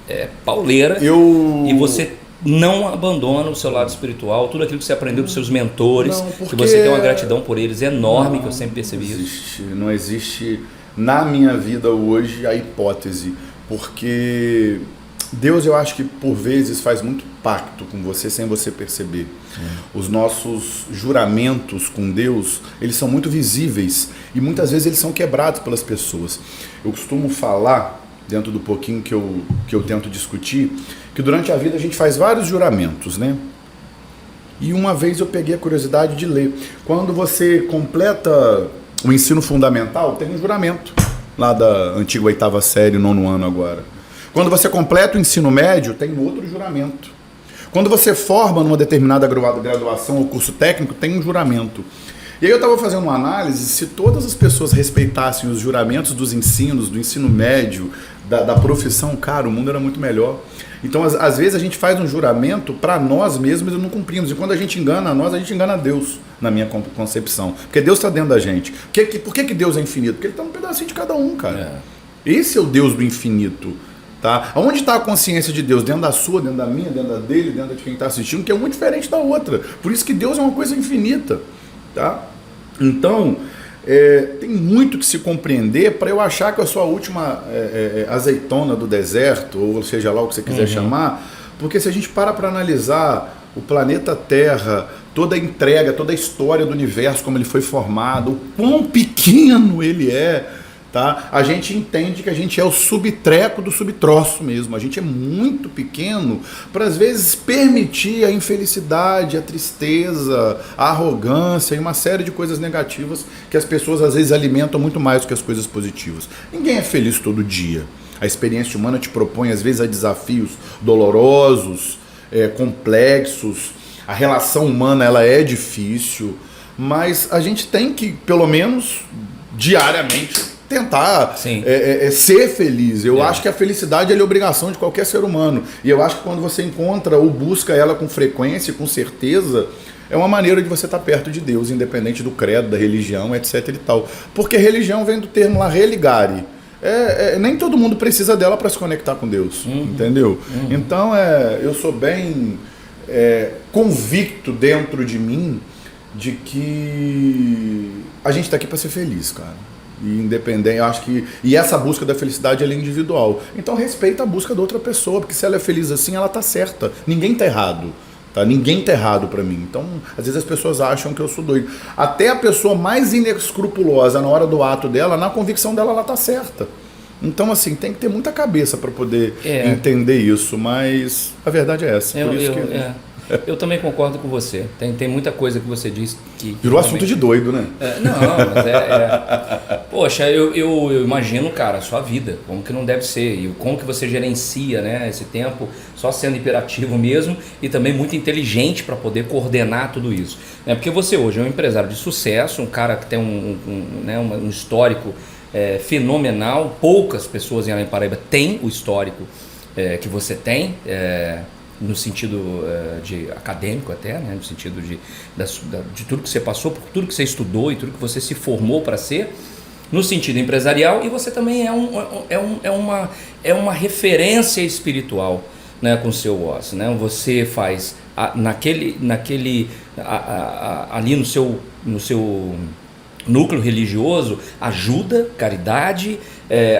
A: é pauleira, e você não abandona o seu lado espiritual, tudo aquilo que você aprendeu dos seus mentores, que você tem uma gratidão por eles enorme, que eu sempre percebi isso.
B: Não existe na minha vida hoje a hipótese, porque Deus, eu acho que por vezes faz muito pacto com você sem você perceber. Os nossos juramentos com Deus, eles são muito visíveis e muitas vezes eles são quebrados pelas pessoas. Eu costumo falar, dentro do pouquinho que eu tento discutir, que durante a vida a gente faz vários juramentos, né? E uma vez eu peguei a curiosidade de ler. Quando você completa o ensino fundamental, tem um juramento, lá da antiga 8ª série, 9º ano agora. Quando você completa o ensino médio, tem outro juramento. Quando você forma numa determinada graduação ou curso técnico, tem um juramento. E aí eu estava fazendo uma análise, se todas as pessoas respeitassem os juramentos dos ensinos, do ensino médio, da profissão, cara, o mundo era muito melhor. Então, às vezes a gente faz um juramento para nós mesmos e não cumprimos. E quando a gente engana a nós, a gente engana a Deus, na minha concepção. Porque Deus está dentro da gente. Por que Deus é infinito? Porque Ele está num pedacinho de cada um, cara. Esse é o Deus do infinito. Tá? Onde está a consciência de Deus? Dentro da sua, dentro da minha, dentro da dele, dentro de quem está assistindo, que é muito diferente da outra. Por isso que Deus é uma coisa infinita. Tá? Então, tem muito que se compreender para eu achar que eu sou a última azeitona do deserto, ou seja lá o que você quiser chamar, porque se a gente para analisar o planeta Terra, toda a entrega, toda a história do universo, como ele foi formado, o quão pequeno ele é, tá? A gente entende que a gente é o subtreco do subtroço mesmo. A gente é muito pequeno para, às vezes, permitir a infelicidade, a tristeza, a arrogância e uma série de coisas negativas que as pessoas, às vezes, alimentam muito mais do que as coisas positivas. Ninguém é feliz todo dia. A experiência humana te propõe, às vezes, a desafios dolorosos, complexos. A relação humana, ela é difícil, mas a gente tem que, pelo menos, diariamente tentar ser feliz. Eu acho que a felicidade é obrigação de qualquer ser humano. E eu acho que quando você encontra ou busca ela com frequência, com certeza, é uma maneira de você estar perto de Deus, independente do credo, da religião, etc e tal. Porque religião vem do termo lá, religare. Nem todo mundo precisa dela para se conectar com Deus, entendeu? Então, eu sou bem convicto dentro de mim de que a gente está aqui para ser feliz, cara. E independente, eu acho que. E essa busca da felicidade ela é individual. Então respeita a busca da outra pessoa, porque se ela é feliz assim, ela tá certa. Ninguém tá errado. Tá? Ninguém tá errado pra mim. Então, às vezes as pessoas acham que eu sou doido. Até a pessoa mais inescrupulosa na hora do ato dela, na convicção dela, ela tá certa. Então, assim, tem que ter muita cabeça para poder entender isso. Mas a verdade é essa. Por isso que.
A: Eu também concordo com você. Tem muita coisa que você disse que...
B: Virou assunto de doido, né?
A: Não, mas Poxa, eu imagino, cara, a sua vida, como que não deve ser, e como que você gerencia, né, esse tempo, só sendo imperativo mesmo, e também muito inteligente para poder coordenar tudo isso. Porque você hoje é um empresário de sucesso, um cara que tem um histórico fenomenal. Poucas pessoas em Belém Paraíba têm o histórico que você tem, no sentido de acadêmico até, né? No sentido de tudo que você passou, por tudo que você estudou e tudo que você se formou para ser, no sentido empresarial, e você também é uma referência espiritual, né, com o seu Oz, né? Você faz ali no seu núcleo religioso, ajuda, caridade,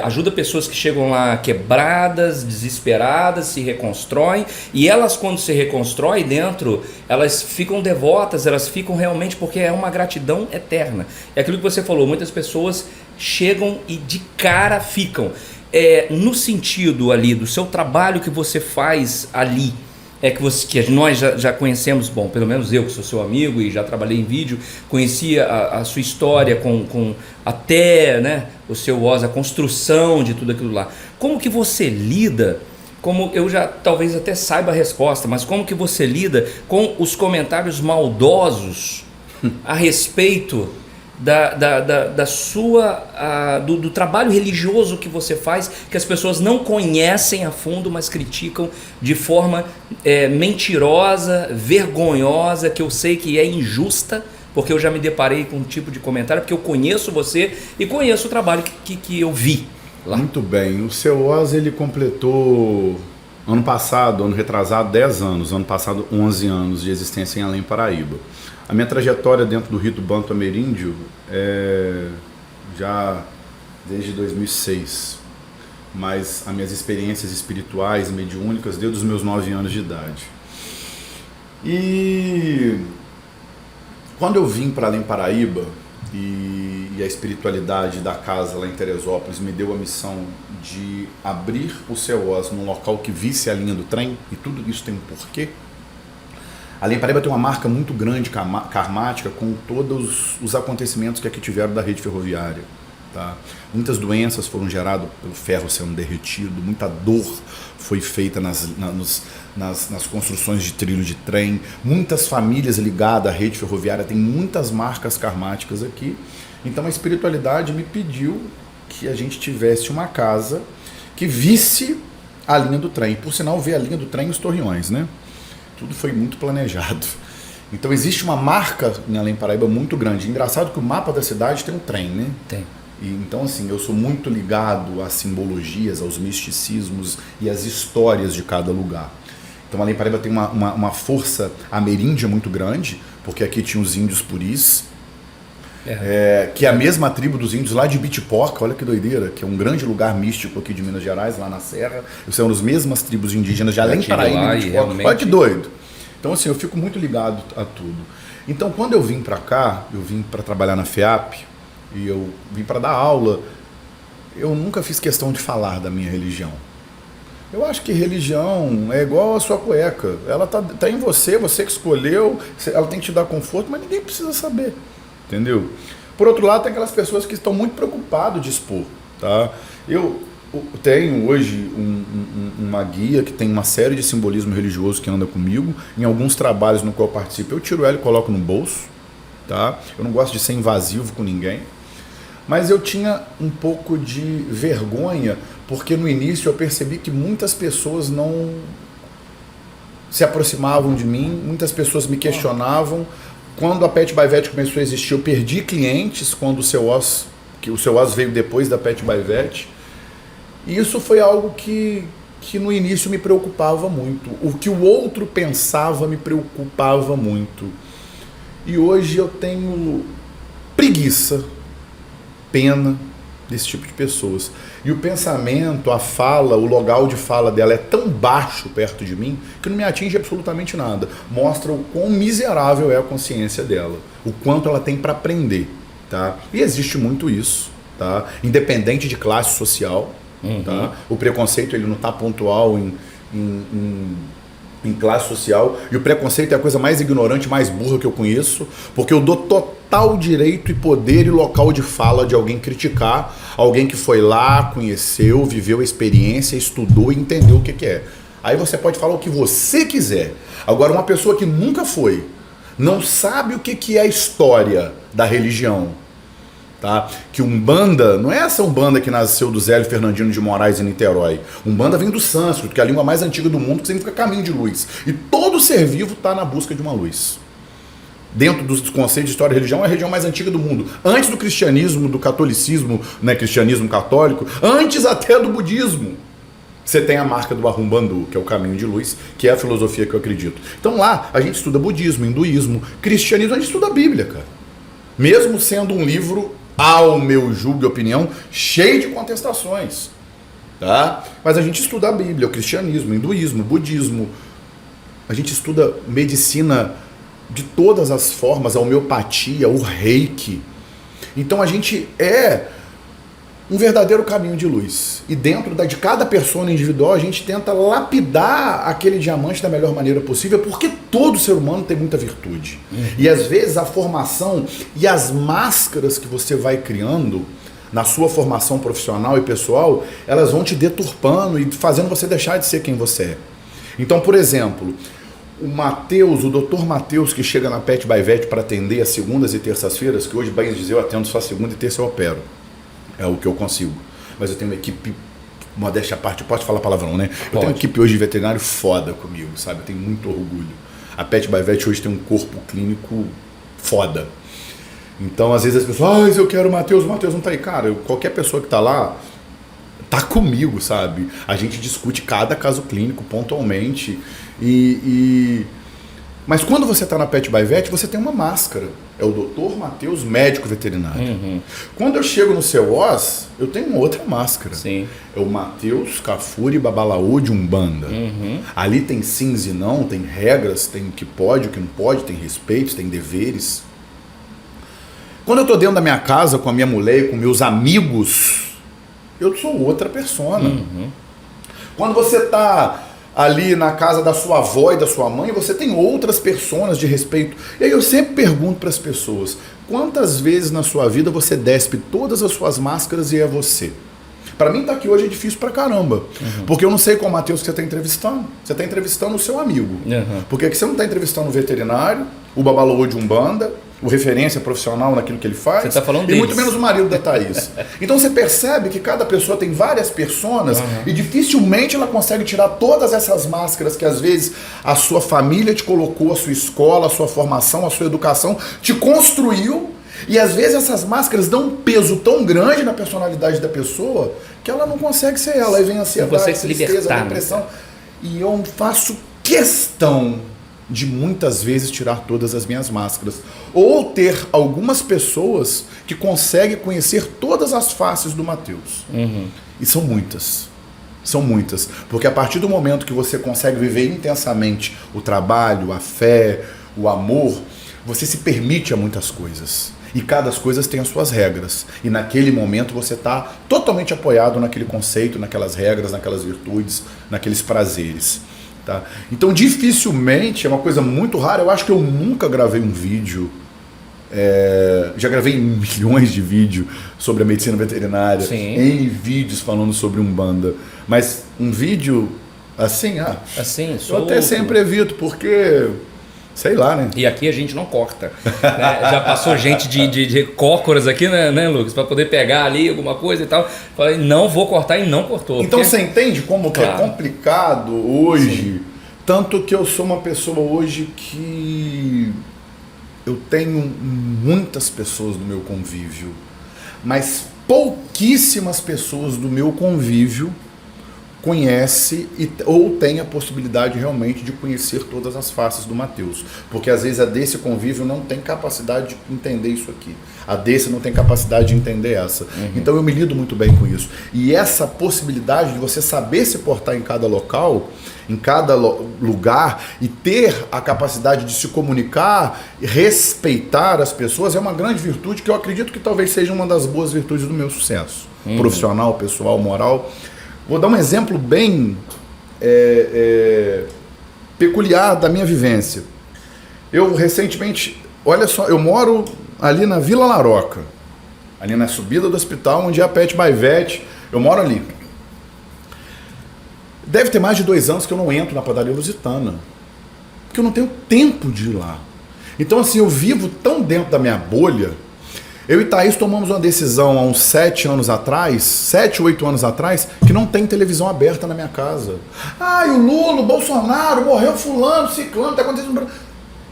A: ajuda pessoas que chegam lá quebradas, desesperadas, se reconstroem, e elas, quando se reconstroem dentro, elas ficam devotas, elas ficam realmente, porque é uma gratidão eterna. É aquilo que você falou, muitas pessoas chegam e de cara ficam. No sentido ali do seu trabalho que você faz ali, que nós já conhecemos, bom, pelo menos eu que sou seu amigo e já trabalhei em vídeo, conhecia a sua história com até, né, o seu Oz, a construção de tudo aquilo lá. Como que você lida, como eu já talvez até saiba a resposta, mas como que você lida com os comentários maldosos a respeito do trabalho religioso que você faz, que as pessoas não conhecem a fundo, mas criticam de forma mentirosa, vergonhosa, que eu sei que é injusta, porque eu já me deparei com um tipo de comentário, porque eu conheço você e conheço o trabalho que eu vi lá.
B: Muito bem, o seu Oz, ele completou ano passado, ano retrasado, 10 anos, ano passado 11 anos de existência em Além Paraíba. A minha trajetória dentro do rito banto ameríndio é já desde 2006, mas as minhas experiências espirituais, mediúnicas, desde os meus 9 anos de idade. E quando eu vim para Além Paraíba e a espiritualidade da casa lá em Teresópolis me deu a missão de abrir o seu Oz num local que visse a linha do trem, e tudo isso tem um porquê. Além Paraíba tem uma marca muito grande, karmática, com todos os acontecimentos que aqui tiveram da rede ferroviária. Tá? Muitas doenças foram geradas pelo ferro sendo derretido, muita dor foi feita nas construções de trilho de trem, muitas famílias ligadas à rede ferroviária, tem muitas marcas karmáticas aqui. Então a espiritualidade me pediu que a gente tivesse uma casa que visse a linha do trem. Por sinal, ver a linha do trem e os torreões, né? Tudo foi muito planejado. Então existe uma marca em Além Paraíba muito grande. Engraçado que o mapa da cidade tem um trem, né?
A: Tem.
B: E, então assim, eu sou muito ligado às simbologias, aos misticismos e às histórias de cada lugar. Então Além Paraíba tem uma força ameríndia muito grande, porque aqui tinha os índios puris, que é a mesma tribo dos índios lá de Bitipoca, olha que doideira, que é um grande lugar místico aqui de Minas Gerais, lá na Serra. São as mesmas tribos indígenas de Além Paraíba e Bitipoca. Realmente... Olha que doido. Então assim, eu fico muito ligado a tudo. Então quando eu vim para cá, eu vim para trabalhar na FEAP, e eu vim para dar aula, eu nunca fiz questão de falar da minha religião. Eu acho que religião é igual a sua cueca. Ela tá em você, você que escolheu, ela tem que te dar conforto, mas ninguém precisa saber. Entendeu? Por outro lado, tem aquelas pessoas que estão muito preocupadas de expor. Tá? Eu tenho hoje uma guia que tem uma série de simbolismo religioso que anda comigo. Em alguns trabalhos no qual eu participo, eu tiro ela e coloco no bolso. Tá? Eu não gosto de ser invasivo com ninguém. Mas eu tinha um pouco de vergonha, porque no início eu percebi que muitas pessoas não se aproximavam de mim, muitas pessoas me questionavam. Quando a Pet by Vet começou a existir, eu perdi clientes quando o seu Oz veio depois da Pet by Vet. E isso foi algo que no início me preocupava muito. O que o outro pensava me preocupava muito. E hoje eu tenho preguiça, pena desse tipo de pessoas. E o pensamento, a fala, o local de fala dela é tão baixo perto de mim que não me atinge absolutamente nada. Mostra o quão miserável é a consciência dela, o quanto ela tem para aprender. Tá? E existe muito isso, tá? Independente de classe social. Tá? O preconceito ele não está pontual em classe social, e o preconceito é a coisa mais ignorante, mais burra que eu conheço, porque eu dou total direito e poder e local de fala de alguém criticar alguém que foi lá, conheceu, viveu a experiência, estudou e entendeu o que é. Aí você pode falar o que você quiser. Agora, uma pessoa que nunca foi, não sabe o que é a história da religião, tá? Que Umbanda, não é essa Umbanda que nasceu do Zélio Fernandino de Moraes em Niterói. Umbanda vem do sânscrito, que é a língua mais antiga do mundo, que significa caminho de luz. E todo ser vivo está na busca de uma luz. Dentro dos conceitos de história e religião, é a religião mais antiga do mundo. Antes do cristianismo, do catolicismo, né, cristianismo católico, antes até do budismo. Você tem a marca do Ahum Bandu, que é o caminho de luz, que é a filosofia que eu acredito. Então lá, a gente estuda budismo, hinduísmo, cristianismo, a gente estuda a Bíblia, cara. Mesmo sendo um livro ao meu julgo e opinião, cheio de contestações. Tá? Mas a gente estuda a Bíblia, o cristianismo, o hinduísmo, o budismo. A gente estuda medicina de todas as formas, a homeopatia, o reiki. Então a gente é um verdadeiro caminho de luz. E dentro de cada persona individual a gente tenta lapidar aquele diamante da melhor maneira possível, porque todo ser humano tem muita virtude. E às vezes a formação e as máscaras que você vai criando na sua formação profissional e pessoal, elas vão te deturpando e fazendo você deixar de ser quem você é. Então, por exemplo, o Matheus, o Dr. Matheus, que chega na Pet by Vet para atender às segundas e terças-feiras, que hoje, bem dizer, eu atendo só segunda e terça eu opero. É o que eu consigo. Mas eu tenho uma equipe, modéstia à parte, pode falar palavrão, né? Eu tenho uma equipe hoje de veterinário foda comigo, sabe? Eu tenho muito orgulho. A Pet by Vet hoje tem um corpo clínico foda. Então, às vezes as pessoas, eu quero o Matheus não tá aí. Cara, qualquer pessoa que tá lá, tá comigo, sabe? A gente discute cada caso clínico pontualmente. Mas quando você tá na Pet by Vet, você tem uma máscara. É o Dr. Matheus, médico veterinário. Quando eu chego no CEOS, eu tenho uma outra máscara.
A: Sim.
B: É o Matheus Cafuri Babalaú de Umbanda. Ali tem sims e não, tem regras, tem o que pode, o que não pode, tem respeitos, tem deveres. Quando eu tô dentro da minha casa com a minha mulher e com meus amigos, eu sou outra persona. Quando você tá ali na casa da sua avó e da sua mãe, você tem outras personas de respeito. E aí eu sempre pergunto para as pessoas, quantas vezes na sua vida você despe todas as suas máscaras e é você? Para mim, tá aqui hoje é difícil pra caramba. Porque eu não sei qual Matheus que você tá entrevistando. Você tá entrevistando o seu amigo. Porque aqui você não tá entrevistando o veterinário, o Babalaô de Umbanda, o referência profissional naquilo que ele faz.
A: Você tá falando
B: e
A: deles.
B: muito menos o marido da Thaís. Então você percebe que cada pessoa tem várias personas e dificilmente ela consegue tirar todas essas máscaras que às vezes a sua família te colocou, a sua escola, a sua formação, a sua educação te construiu. E às vezes essas máscaras dão um peso tão grande na personalidade da pessoa que ela não consegue ser ela. Aí vem a ansiedade, a tristeza, a depressão. E eu faço questão de muitas vezes tirar todas as minhas máscaras. Ou ter algumas pessoas que conseguem conhecer todas as faces do Matheus. E são muitas. São muitas. Porque a partir do momento que você consegue viver intensamente o trabalho, a fé, o amor, você se permite a muitas coisas. E cada coisa tem as suas regras. E naquele momento você está totalmente apoiado naquele conceito, naquelas regras, naquelas virtudes, naqueles prazeres. Tá? Então dificilmente, é uma coisa muito rara, eu acho que eu nunca gravei um vídeo, já gravei milhões de vídeos sobre a medicina veterinária, em vídeos falando sobre Umbanda, mas um vídeo assim,
A: assim,
B: eu até sempre evito, porque... sei lá, né?
A: E aqui a gente não corta. Né? Já passou gente de cócoras aqui, né, Lucas? Para poder pegar ali alguma coisa e tal. Falei, não vou cortar e não cortou.
B: Então
A: porque...
B: você entende como que é complicado hoje? Tanto que eu sou uma pessoa hoje que eu tenho muitas pessoas do meu convívio, mas pouquíssimas pessoas do meu convívio conhece ou tem a possibilidade realmente de conhecer todas as faces do Matheus. Porque às vezes a desse convívio não tem capacidade de entender isso aqui. A desse não tem capacidade de entender essa. Então eu me lido muito bem com isso. E essa possibilidade de você saber se portar em cada local, em cada lugar, e ter a capacidade de se comunicar, respeitar as pessoas, é uma grande virtude que eu acredito que talvez seja uma das boas virtudes do meu sucesso. Profissional, pessoal, moral. Vou dar um exemplo bem peculiar da minha vivência. Eu recentemente, olha só, eu moro ali na Vila Laroca, ali na subida do hospital, onde é a Pet by Vet, eu moro ali. Deve ter mais de 2 anos que eu não entro na padaria Lusitana, porque eu não tenho tempo de ir lá. Então assim, eu vivo tão dentro da minha bolha. Eu e Thaís tomamos uma decisão há uns 7 anos atrás, 7, 8 anos atrás, que não tem televisão aberta na minha casa. E o Lula, o Bolsonaro, morreu fulano, ciclano, tá acontecendo...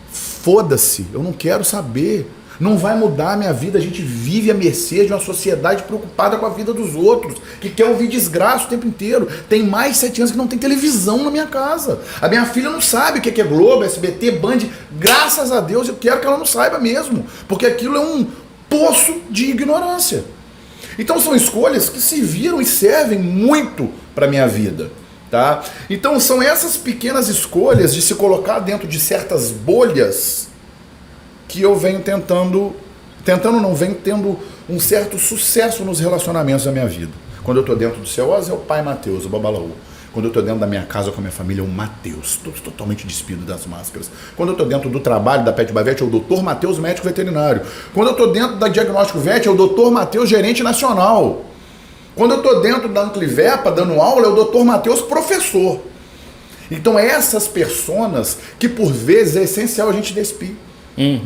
B: Foda-se, eu não quero saber. Não vai mudar a minha vida, a gente vive à mercê de uma sociedade preocupada com a vida dos outros, que quer ouvir desgraça o tempo inteiro. Tem mais de 7 anos que não tem televisão na minha casa. A minha filha não sabe o que é Globo, SBT, Band. Graças a Deus eu quero que ela não saiba mesmo, porque aquilo é um poço de ignorância. Então são escolhas que serviram e servem muito para minha vida, tá? Então são essas pequenas escolhas de se colocar dentro de certas bolhas que eu venho tentando não, venho tendo um certo sucesso nos relacionamentos da minha vida. Quando eu estou dentro do Ceosa, é o pai Mateus, o Babalaú. Quando eu estou dentro da minha casa com a minha família, é o Mateus, totalmente despido das máscaras. Quando eu estou dentro do trabalho da Pet Bavete, é o Dr. Mateus, médico veterinário. Quando eu estou dentro da Diagnóstico Vet, é o Dr. Mateus, gerente nacional. Quando eu estou dentro da Anclivepa, dando aula, é o Dr. Mateus, professor. Então essas personas que por vezes é essencial a gente despir.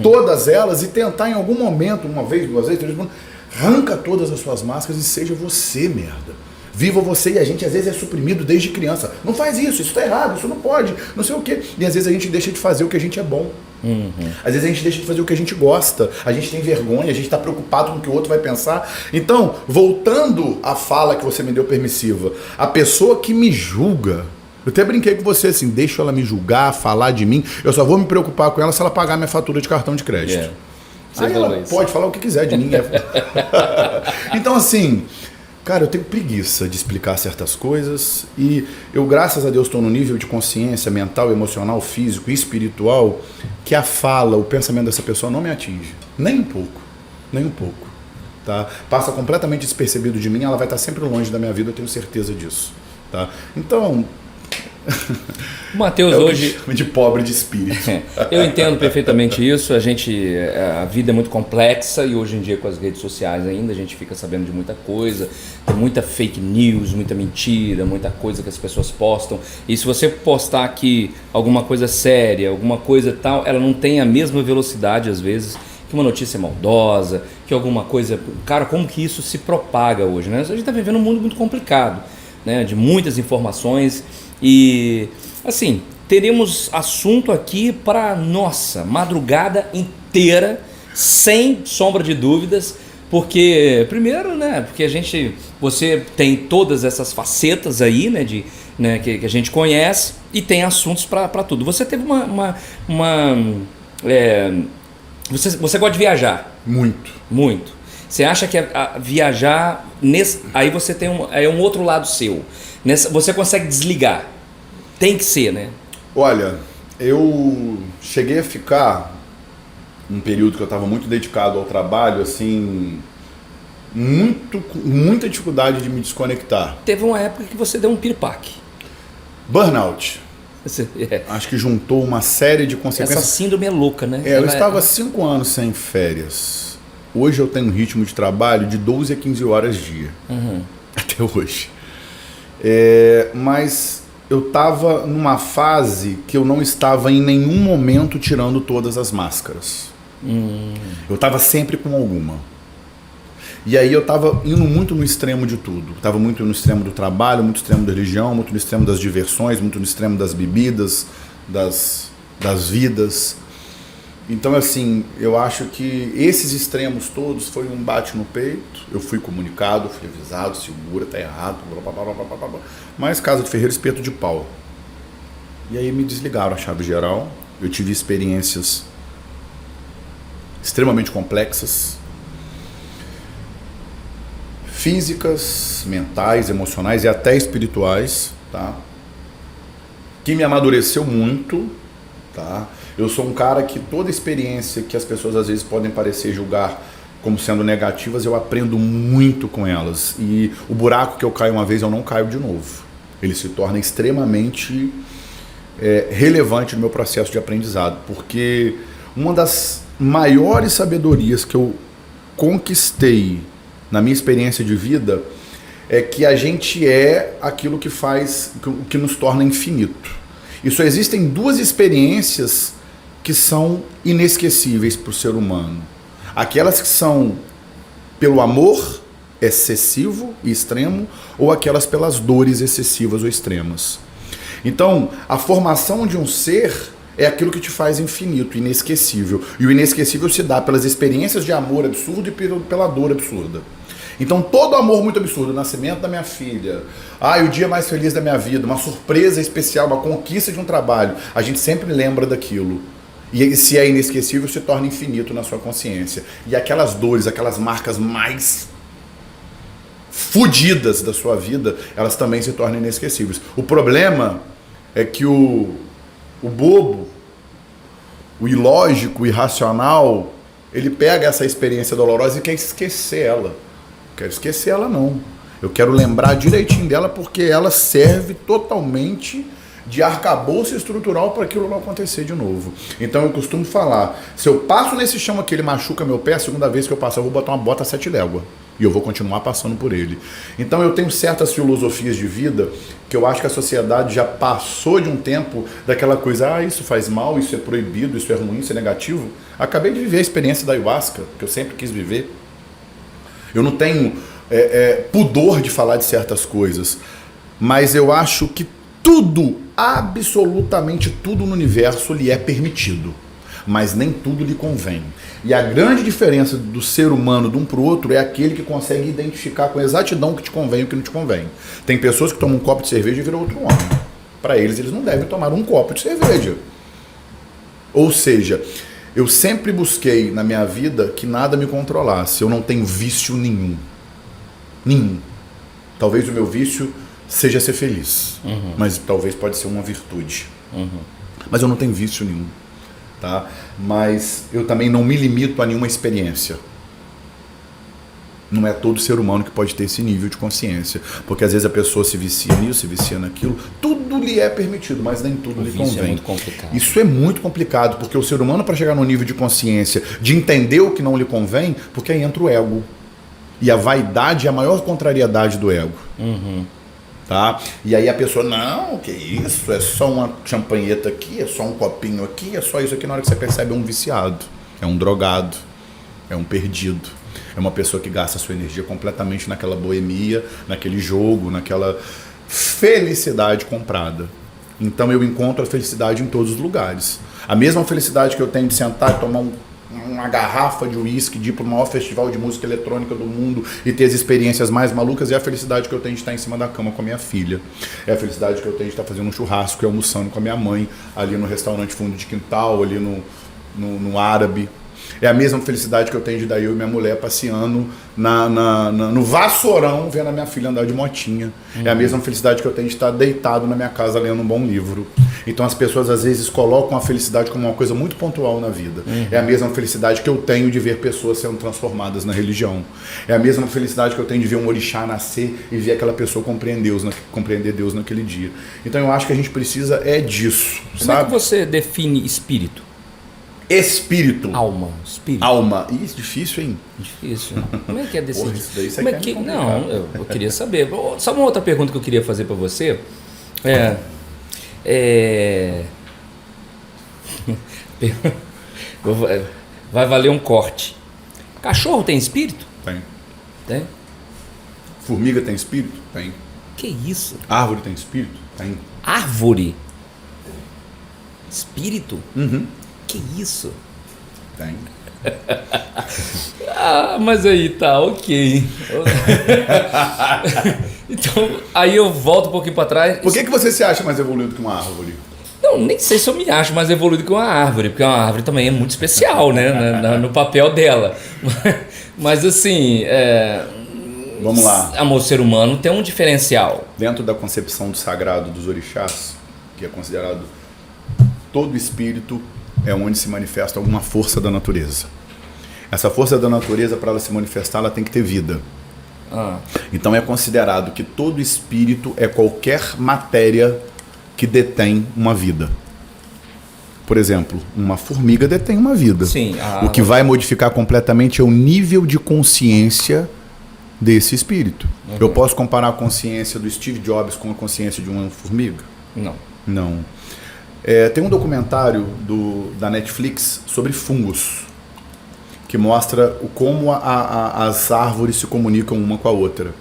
B: Todas elas, e tentar em algum momento, uma vez, duas vezes, três vezes, arranca todas as suas máscaras e seja você, merda. Viva você, e a gente às vezes é suprimido desde criança. Não faz isso tá errado, isso não pode, não sei o quê. E às vezes a gente deixa de fazer o que a gente é bom. Às vezes a gente deixa de fazer o que a gente gosta, a gente tem vergonha, a gente está preocupado com o que o outro vai pensar. Então, voltando à fala que você me deu permissiva, a pessoa que me julga, eu até brinquei com você assim, deixa ela me julgar, falar de mim, eu só vou me preocupar com ela se ela pagar minha fatura de cartão de crédito. Aí ela pode falar o que quiser de mim. Então assim, cara, eu tenho preguiça de explicar certas coisas e eu, graças a Deus, estou no nível de consciência mental, emocional, físico e espiritual que a fala, o pensamento dessa pessoa não me atinge. Nem um pouco. Nem um pouco. Tá? Passa completamente despercebido de mim, ela vai estar sempre longe da minha vida, eu tenho certeza disso. Tá? Então...
A: O Mateus hoje
B: de pobre de espírito.
A: Eu entendo perfeitamente isso. A vida é muito complexa e hoje em dia com as redes sociais ainda a gente fica sabendo de muita coisa, tem muita fake news, muita mentira, muita coisa que as pessoas postam. E se você postar aqui alguma coisa séria, alguma coisa tal, ela não tem a mesma velocidade às vezes que uma notícia maldosa, que alguma coisa... Cara, como que isso se propaga hoje, né? A gente está vivendo um mundo muito complicado, né? De muitas informações. E assim, teremos assunto aqui para nossa madrugada inteira, sem sombra de dúvidas, porque primeiro, né, porque você tem todas essas facetas aí, né, que a gente conhece e tem assuntos para tudo. Você teve você gosta de viajar? Muito. Você acha que viajar aí você tem um outro lado seu? Você consegue desligar? Tem que ser, né?
B: Olha, eu cheguei a ficar um período que eu estava muito dedicado ao trabalho, assim, muita dificuldade de me desconectar.
A: Teve uma época que você deu um piripaque.
B: Burnout. Acho que juntou uma série de consequências.
A: Essa síndrome é louca, né?
B: Eu estava 5 anos sem férias. Hoje eu tenho um ritmo de trabalho de 12 a 15 horas dia. Até hoje. Mas eu estava numa fase que eu não estava em nenhum momento tirando todas as máscaras. Eu estava sempre com alguma. E aí eu estava indo muito no extremo de tudo. Estava muito no extremo do trabalho, muito no extremo da religião, muito no extremo das diversões, muito no extremo das bebidas, das vidas. Então, assim, eu acho que esses extremos todos foi um bate no peito. Eu fui comunicado, fui avisado, segura, tá errado, blá, blá, blá, blá, blá, blá. Mas casa de ferreiro, espeto de pau. E aí me desligaram a chave geral. Eu tive experiências extremamente complexas, físicas, mentais, emocionais e até espirituais, tá? Que me amadureceu muito, tá? Eu sou um cara que toda experiência que as pessoas às vezes podem parecer julgar como sendo negativas, eu aprendo muito com elas. E o buraco que eu caio uma vez, eu não caio de novo. Ele se torna extremamente relevante no meu processo de aprendizado. Porque uma das maiores sabedorias que eu conquistei na minha experiência de vida é que a gente é aquilo que faz, que nos torna infinito. E só existem 2 experiências que são inesquecíveis para o ser humano. Aquelas que são pelo amor excessivo e extremo, ou aquelas pelas dores excessivas ou extremas. Então, a formação de um ser é aquilo que te faz infinito, inesquecível. E o inesquecível se dá pelas experiências de amor absurdo e pela dor absurda. Então, todo amor muito absurdo, o nascimento da minha filha, o dia mais feliz da minha vida, uma surpresa especial, uma conquista de um trabalho, a gente sempre lembra daquilo. E se é inesquecível, se torna infinito na sua consciência. E aquelas dores, aquelas marcas mais fudidas da sua vida, elas também se tornam inesquecíveis. O problema é que o bobo, o ilógico, o irracional, ele pega essa experiência dolorosa e quer esquecer ela. Não quero esquecer ela, não. Eu quero lembrar direitinho dela porque ela serve totalmente de arcabouço estrutural para aquilo não acontecer de novo. Então eu costumo falar, se eu passo nesse chão aqui, ele machuca meu pé, a segunda vez que eu passo eu vou botar uma bota 7 léguas. E eu vou continuar passando por ele. Então eu tenho certas filosofias de vida que eu acho que a sociedade já passou de um tempo daquela coisa, isso faz mal, isso é proibido, isso é ruim, isso é negativo. Acabei de viver a experiência da ayahuasca, que eu sempre quis viver. Eu não tenho pudor de falar de certas coisas, mas eu acho que tudo, absolutamente tudo no universo lhe é permitido, mas nem tudo lhe convém. E a grande diferença do ser humano de um para o outro é aquele que consegue identificar com exatidão o que te convém e o que não te convém. Tem pessoas que tomam um copo de cerveja e viram outro homem. Para eles não devem tomar um copo de cerveja. Ou seja, eu sempre busquei na minha vida que nada me controlasse. Eu não tenho vício nenhum. Nenhum. Talvez o meu vício seja ser feliz. Mas talvez pode ser uma virtude. Mas eu não tenho vício nenhum. Tá? Mas eu também não me limito a nenhuma experiência. Não é todo ser humano que pode ter esse nível de consciência, porque às vezes a pessoa se vicia nisso, se vicia naquilo, tudo lhe é permitido, mas nem tudo lhe convém.
A: É muito complicado.
B: Isso é muito complicado, porque o ser humano, para chegar no nível de consciência, de entender o que não lhe convém, porque aí entra o ego. E a vaidade é a maior contrariedade do ego. Tá? E aí a pessoa, não, que isso, é só uma champanheta aqui, é só um copinho aqui, é só isso aqui. Na hora que você percebe, é um viciado, é um drogado, é um perdido, é uma pessoa que gasta a sua energia completamente naquela boemia, naquele jogo, naquela felicidade comprada. Então eu encontro a felicidade em todos os lugares. A mesma felicidade que eu tenho de sentar e tomar uma garrafa de uísque, de ir para o maior festival de música eletrônica do mundo e ter as experiências mais malucas, é a felicidade que eu tenho de estar em cima da cama com a minha filha. É a felicidade que eu tenho de estar fazendo um churrasco e almoçando com a minha mãe, ali no restaurante fundo de quintal, ali no árabe. É a mesma felicidade que eu tenho de dar eu e minha mulher passeando no vassourão, vendo a minha filha andar de motinha. É a mesma felicidade que eu tenho de estar deitado na minha casa lendo um bom livro. Então as pessoas às vezes colocam a felicidade como uma coisa muito pontual na vida. É a mesma felicidade que eu tenho de ver pessoas sendo transformadas na religião. É a mesma felicidade que eu tenho de ver um orixá nascer e ver aquela pessoa compreender Deus naquele dia. Então eu acho que a gente precisa disso,
A: Como
B: sabe?
A: é que você define espírito?
B: Espírito.
A: Alma. Espírito.
B: Alma. Isso, difícil, hein?
A: Difícil. Como é que é decidir?
B: Porra, isso daí você
A: Como é
B: quer
A: que...
B: me complicar.
A: Não, eu queria saber. Só uma outra pergunta que eu queria fazer para você. Vai valer um corte. Cachorro tem espírito?
B: Tem.
A: Tem?
B: Formiga tem espírito? Tem.
A: Que isso?
B: Árvore tem espírito? Tem.
A: Árvore? Espírito?
B: Uhum.
A: Que isso?
B: Tem.
A: Mas aí tá, ok. Então, aí eu volto um pouquinho para trás.
B: Por que você se acha mais evoluído que uma árvore?
A: Não, nem sei se eu me acho mais evoluído que uma árvore, porque uma árvore também é muito especial, né? No papel dela. Mas assim,
B: Vamos lá.
A: O ser humano tem um diferencial.
B: Dentro da concepção do sagrado dos orixás, que é considerado todo espírito, é onde se manifesta alguma força da natureza. Essa força da natureza, para ela se manifestar, ela tem que ter vida. Então é considerado que todo espírito é qualquer matéria que detém uma vida. Por exemplo, uma formiga detém uma vida.
A: Sim,
B: o que vai modificar completamente é o nível de consciência desse espírito. Eu posso comparar a consciência do Steve Jobs com a consciência de uma formiga? Não. Tem um documentário da Netflix sobre fungos, que mostra como as árvores se comunicam uma com a outra.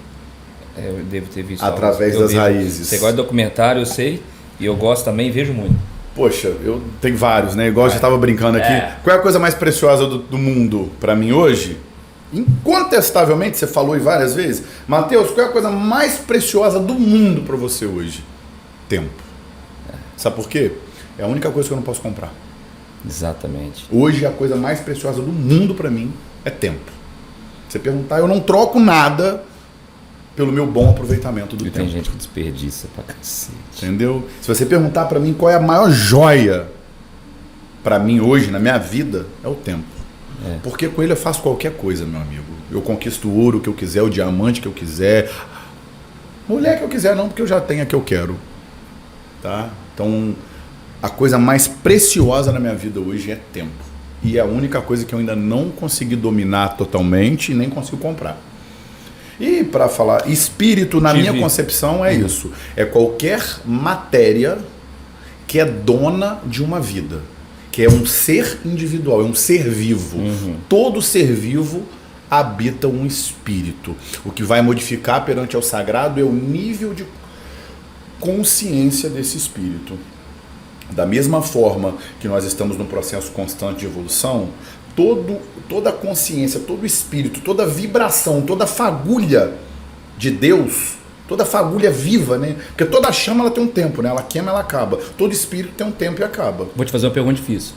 A: Eu devo ter visto.
B: Através das raízes.
A: Você gosta de documentário, eu sei, e eu gosto também, vejo muito.
B: Poxa, eu tenho vários, né? Igual eu já estava brincando aqui. Qual é a coisa mais preciosa do mundo para mim hoje? Incontestavelmente, você falou aí várias vezes. Matheus, qual é a coisa mais preciosa do mundo para você hoje? Tempo. Sabe por quê? É a única coisa que eu não posso comprar.
A: Exatamente.
B: Hoje a coisa mais preciosa do mundo para mim é tempo. Você perguntar, eu não troco nada pelo meu bom aproveitamento do tempo.
A: Tem gente que desperdiça pra cacete.
B: Entendeu? Se você perguntar para mim qual é a maior joia para mim hoje, na minha vida, é o tempo. Porque com ele eu faço qualquer coisa, meu amigo. Eu conquisto o ouro que eu quiser, o diamante que eu quiser. Mulher que eu quiser não, porque eu já tenho a que eu quero. Tá? Então, a coisa mais preciosa na minha vida hoje é tempo. E é a única coisa que eu ainda não consegui dominar totalmente e nem consigo comprar. E para falar, espírito na minha concepção é isso. É qualquer matéria que é dona de uma vida. Que é um ser individual, é um ser vivo. Todo ser vivo habita um espírito. O que vai modificar perante ao sagrado é o nível de consciência desse espírito. Da mesma forma que nós estamos num processo constante de evolução, toda a consciência, todo o espírito, toda a vibração, toda a fagulha de Deus, toda a fagulha viva, né? Porque toda chama ela tem um tempo, né? Ela queima, ela acaba. Todo espírito tem um tempo e acaba.
A: Vou te fazer uma pergunta difícil.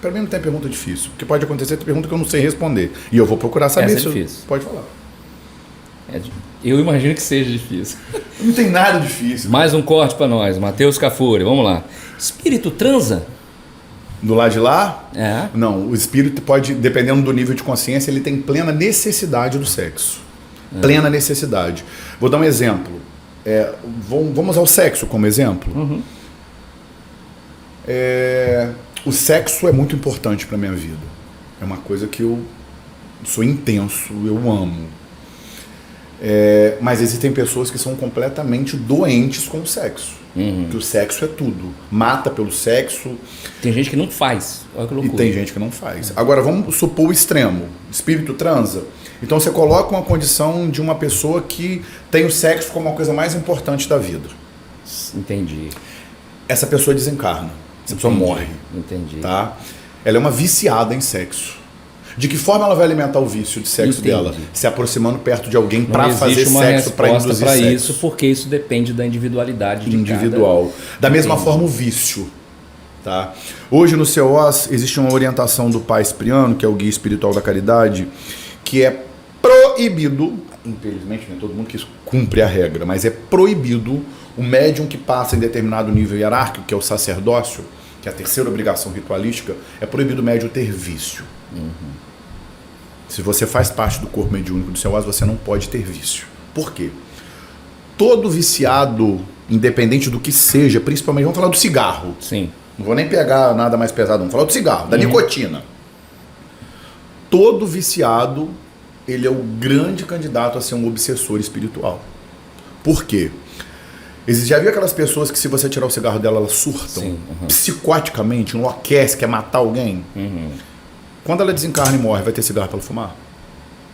B: Para mim não tem pergunta difícil, porque pode acontecer ter pergunta que eu não sei responder. E eu vou procurar saber
A: se difícil.
B: Pode falar.
A: Eu imagino que seja difícil.
B: Não tem nada difícil.
A: Mais um corte para nós, Matheus Cafuri, vamos lá. Espírito transa?
B: Do lado de lá?
A: É.
B: Não, o espírito pode, dependendo do nível de consciência, ele tem plena necessidade do sexo. Plena necessidade. Vou dar um exemplo. Vamos ao sexo como exemplo. O sexo é muito importante para minha vida. É uma coisa que eu sou intenso, eu amo. Mas existem pessoas que são completamente doentes com o sexo. Que o sexo é tudo. Mata pelo sexo.
A: Tem gente que não faz. Olha que loucura.
B: E tem gente que não faz. Agora vamos supor o extremo. Espírito transa. Então você coloca uma condição de uma pessoa que tem o sexo como a coisa mais importante da vida.
A: Entendi.
B: Essa pessoa desencarna. Essa pessoa morre.
A: Entendi.
B: Tá? Ela é uma viciada em sexo. De que forma ela vai alimentar o vício de sexo dela? Se aproximando perto de alguém para fazer sexo, para induzir
A: pra
B: sexo.
A: Isso, porque isso depende da individualidade de
B: individual. Da mesma forma o vício. Tá? Hoje no CEOS existe uma orientação do Pai Cipriano, que é o guia espiritual da caridade, que é proibido, infelizmente não é todo mundo que cumpre a regra, mas é proibido o médium que passa em determinado nível hierárquico, que é o sacerdócio, que é a terceira obrigação ritualística, é proibido o médium ter vício. Se você faz parte do corpo mediúnico do CEOS, você não pode ter vício. Por quê? Todo viciado, independente do que seja, principalmente, vamos falar do cigarro.
A: Sim.
B: Não vou nem pegar nada mais pesado, vamos falar do cigarro, da nicotina. Todo viciado, ele é o grande candidato a ser um obsessor espiritual. Por quê? Já viu aquelas pessoas que se você tirar o cigarro dela, elas surtam psicoticamente, enlouquece, quer matar alguém? Quando ela desencarna e morre, vai ter cigarro para ela fumar?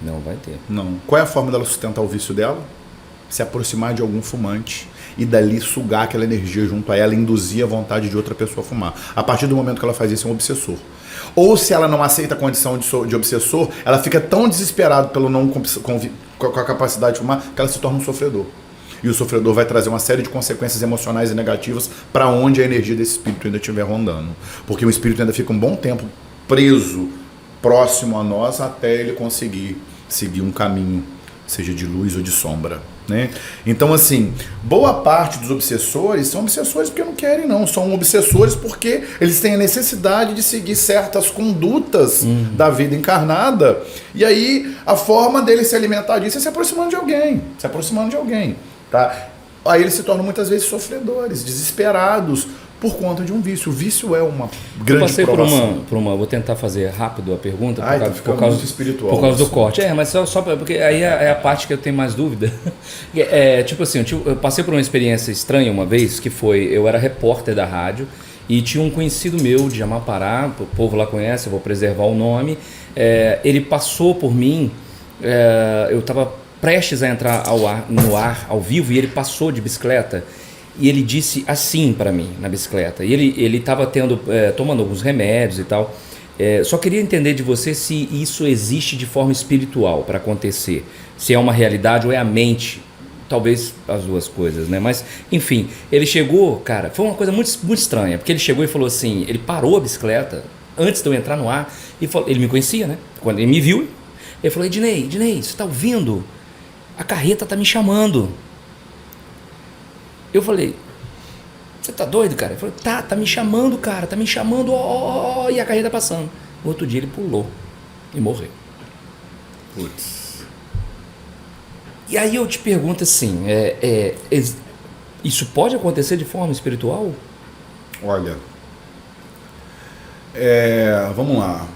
A: Não vai ter.
B: Não. Qual é a forma dela sustentar o vício dela? Se aproximar de algum fumante e dali sugar aquela energia junto a ela e induzir a vontade de outra pessoa a fumar. A partir do momento que ela faz isso, é um obsessor. Ou se ela não aceita a condição de obsessor, ela fica tão desesperada pelo não com a capacidade de fumar que ela se torna um sofredor. E o sofredor vai trazer uma série de consequências emocionais e negativas para onde a energia desse espírito ainda estiver rondando. Porque o espírito ainda fica um bom tempo preso, próximo a nós, até ele conseguir seguir um caminho, seja de luz ou de sombra. Né? Então, assim, boa parte dos obsessores são obsessores porque não querem, não. São obsessores porque eles têm a necessidade de seguir certas condutas da vida encarnada. E aí, a forma deles se alimentar disso é se aproximando de alguém. Se aproximando de alguém. Tá? Aí eles se tornam muitas vezes sofredores, desesperados, por conta de um vício. O vício é uma grande provação.
A: Eu passei vou tentar fazer rápido a pergunta,
B: por causa muito espiritual.
A: Por causa do corte. Mas só porque aí é a parte que eu tenho mais dúvida. Tipo assim, eu passei por uma experiência estranha uma vez, que foi, eu era repórter da rádio, e tinha um conhecido meu de Amapará, o povo lá conhece, eu vou preservar o nome, ele passou por mim, eu estava prestes a entrar no ar, ao vivo, e ele passou de bicicleta, e ele disse assim para mim, na bicicleta. E ele estava tomando alguns remédios e tal. Só queria entender de você se isso existe de forma espiritual para acontecer. Se é uma realidade ou é a mente. Talvez as duas coisas, né? Mas, enfim, ele chegou, cara, foi uma coisa muito, muito estranha. Porque ele chegou e falou assim, ele parou a bicicleta antes de eu entrar no ar, ele me conhecia, né? Quando ele me viu, ele falou: Ednei, você tá ouvindo? A carreta tá me chamando. Eu falei: você tá doido, cara? Ele falou: tá me chamando, cara, tá me chamando, ó, e a carreta passando. No outro dia ele pulou e morreu.
B: Putz.
A: E aí eu te pergunto assim, isso pode acontecer de forma espiritual?
B: Olha, vamos lá.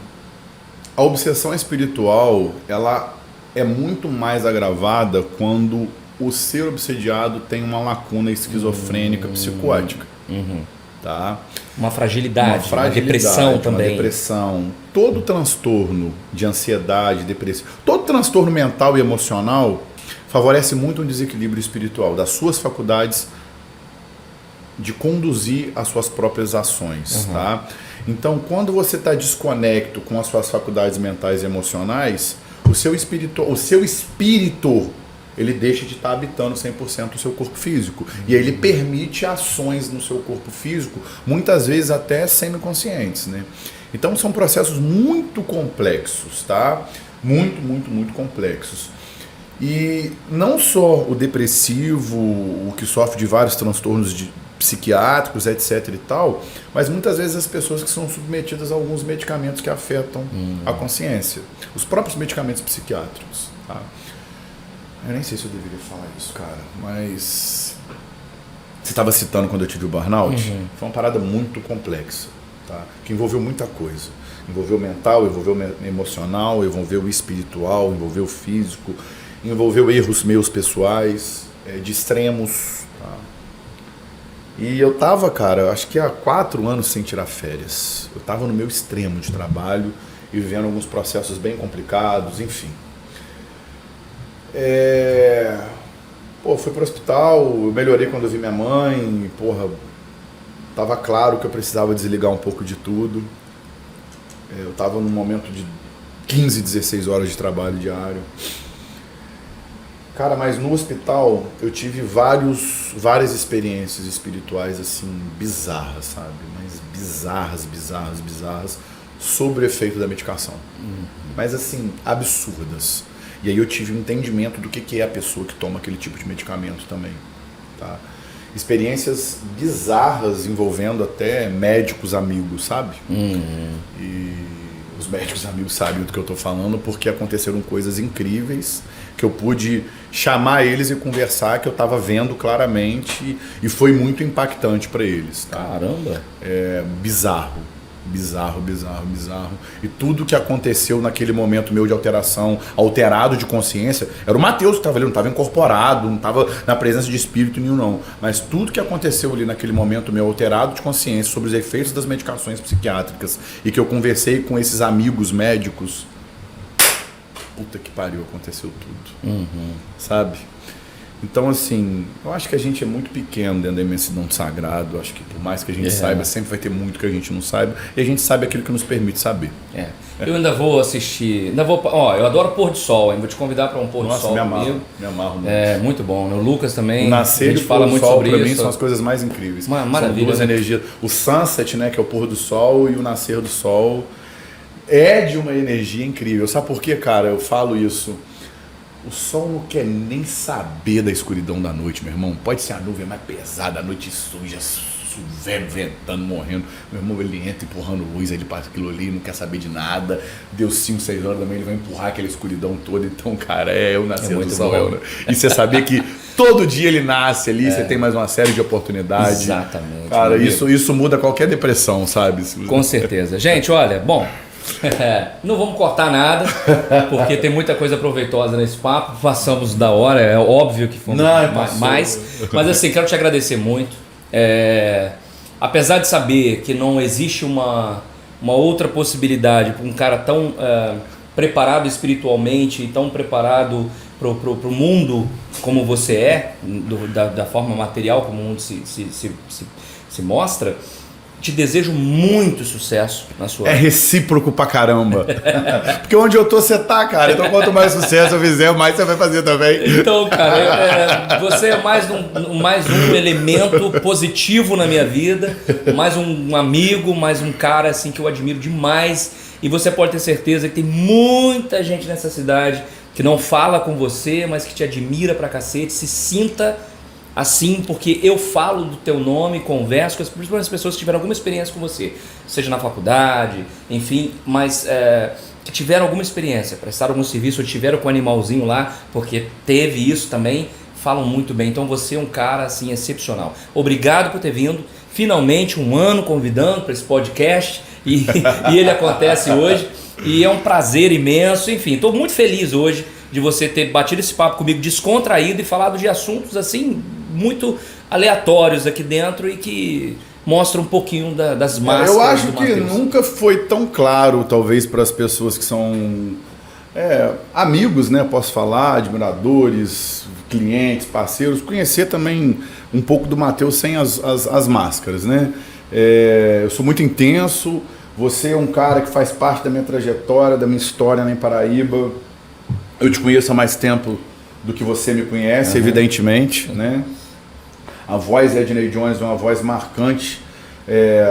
B: A obsessão espiritual, ela é muito mais agravada quando o ser obsediado tem uma lacuna esquizofrênica psicótica. Tá?
A: Uma fragilidade, uma depressão também.
B: Uma depressão. Todo transtorno de ansiedade, depressão, todo transtorno mental e emocional favorece muito um desequilíbrio espiritual das suas faculdades de conduzir as suas próprias ações. Tá? Então, quando você está desconecto com as suas faculdades mentais e emocionais, o seu espírito ele deixa de estar habitando 100% o seu corpo físico. E aí ele permite ações no seu corpo físico, muitas vezes até semiconscientes, né? Então são processos muito complexos, tá? Muito complexos. E não só o depressivo, o que sofre de vários transtornos psiquiátricos, etc e tal, mas muitas vezes as pessoas que são submetidas a alguns medicamentos que afetam a consciência. Os próprios medicamentos psiquiátricos, tá? Eu nem sei se eu deveria falar isso, cara, mas você estava citando quando eu tive o burnout, foi uma parada muito complexa, tá? Que envolveu muita coisa. Envolveu o mental, envolveu o emocional, envolveu o espiritual, envolveu o físico, envolveu erros meus pessoais, de extremos, tá? E eu tava, cara, acho que há 4 anos sem tirar férias. Eu tava no meu extremo de trabalho e vivendo alguns processos bem complicados, enfim. Fui pro hospital, eu melhorei quando eu vi minha mãe, tava claro que eu precisava desligar um pouco de tudo. Eu tava num momento de 15, 16 horas de trabalho diário. Cara, mas no hospital eu tive várias experiências espirituais assim, bizarras, sabe? Mas bizarras, sobre o efeito da medicação. Mas assim, absurdas. E aí eu tive um entendimento do que é a pessoa que toma aquele tipo de medicamento também, tá? Experiências bizarras envolvendo até médicos amigos, sabe? E os médicos amigos sabem do que eu tô falando porque aconteceram coisas incríveis que eu pude chamar eles e conversar, que eu tava vendo claramente e foi muito impactante para eles, tá?
A: Caramba!
B: Bizarro. E tudo que aconteceu naquele momento meu de alteração, alterado de consciência, era o Matheus que estava ali, não estava incorporado, não estava na presença de espírito nenhum não. Mas tudo que aconteceu ali naquele momento meu alterado de consciência sobre os efeitos das medicações psiquiátricas e que eu conversei com esses amigos médicos, puta que pariu, aconteceu tudo. Sabe? Então, assim, eu acho que a gente é muito pequeno dentro da imensidão do sagrado. Acho que por mais que a gente saiba, sempre vai ter muito que a gente não saiba. E a gente sabe aquilo que nos permite saber.
A: Eu ainda vou assistir. Eu adoro pôr do sol, hein? Vou te convidar para um pôr do sol comigo.
B: Me amarro muito.
A: Muito bom. O Lucas também.
B: O nascer
A: a gente
B: e o
A: fala
B: pôr do
A: muito
B: sol,
A: sobre
B: pra
A: isso.
B: mim, são as coisas mais incríveis.
A: Maravilha.
B: São duas energias. O sunset, né, que é o pôr do sol, e o nascer do sol é de uma energia incrível. Sabe por quê, cara? Eu falo isso. O sol não quer nem saber da escuridão da noite, meu irmão. Pode ser a nuvem mais pesada, a noite suja, ventando, morrendo. Meu irmão, ele entra empurrando luz, aí ele passa aquilo ali, não quer saber de nada. Deu 5, 6 horas da manhã, ele vai empurrar aquela escuridão toda. Então, cara, o nascer do sol. Né? E você saber que todo dia ele nasce ali, você tem mais uma série de oportunidades.
A: Exatamente.
B: Cara, isso muda qualquer depressão, sabe?
A: Com certeza. Gente, olha, bom... não vamos cortar nada, porque tem muita coisa proveitosa nesse papo. Passamos da hora, é óbvio que fomos mais. Mas assim, quero te agradecer muito. Apesar de saber que não existe uma outra possibilidade para um cara tão preparado espiritualmente e tão preparado para o mundo como você é, da forma material como o mundo se mostra. te desejo muito sucesso na sua
B: É recíproco pra caramba. Porque onde eu tô, você tá, cara. Então quanto mais sucesso eu fizer, mais você vai fazer também.
A: Então, cara, você é mais um elemento positivo na minha vida, mais um amigo, mais um cara assim que eu admiro demais. E você pode ter certeza que tem muita gente nessa cidade que não fala com você, mas que te admira pra cacete. Se sinta assim, porque eu falo do teu nome, converso com principalmente as pessoas que tiveram alguma experiência com você, seja na faculdade, enfim, mas que tiveram alguma experiência, prestaram algum serviço ou tiveram com o animalzinho lá, porque teve isso também, falam muito bem. Então você é um cara assim excepcional. Obrigado por ter vindo. Finalmente um ano convidando para esse podcast e ele acontece hoje e é um prazer imenso. Enfim, estou muito feliz hoje de você ter batido esse papo comigo descontraído e falado de assuntos assim muito aleatórios aqui dentro e que mostram um pouquinho das máscaras.
B: Eu acho que nunca foi tão claro, talvez, para as pessoas que são amigos, né? Posso falar, admiradores, clientes, parceiros, conhecer também um pouco do Matheus sem as máscaras, né? Eu sou muito intenso, você é um cara que faz parte da minha trajetória, da minha história na Paraíba. Eu te conheço há mais tempo do que você me conhece, evidentemente, né? A voz de Ednei Jones é uma voz marcante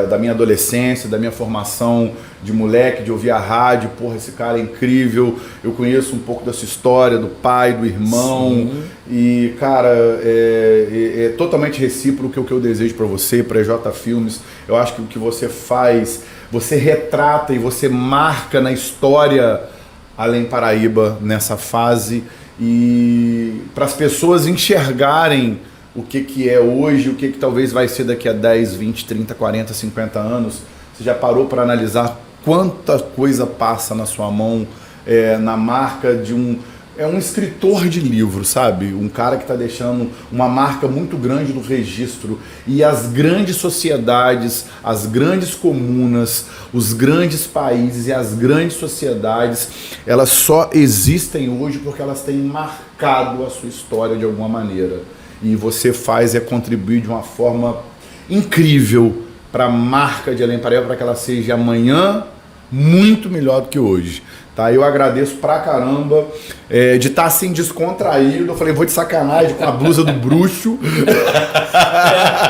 B: da minha adolescência, da minha formação de moleque, de ouvir a rádio. Porra, esse cara é incrível. Eu conheço um pouco da sua história, do pai, do irmão. Sim. E, cara, é totalmente recíproco o que eu desejo para você, para EJ Filmes. Eu acho que o que você faz, você retrata e você marca na história Além Paraíba nessa fase. E para as pessoas enxergarem o que é hoje, o que talvez vai ser daqui a 10, 20, 30, 40, 50 anos. Você já parou para analisar quanta coisa passa na sua mão, na marca de um escritor de livro, sabe? Um cara que está deixando uma marca muito grande no registro. E as grandes sociedades, as grandes comunas, os grandes países e as grandes sociedades, elas só existem hoje porque elas têm marcado a sua história de alguma maneira. E você contribuir de uma forma incrível para a marca de Além Paraíba, para que ela seja amanhã muito melhor do que hoje. Tá? Eu agradeço pra caramba de estar assim descontraído. Eu falei, vou de sacanagem com a blusa do bruxo.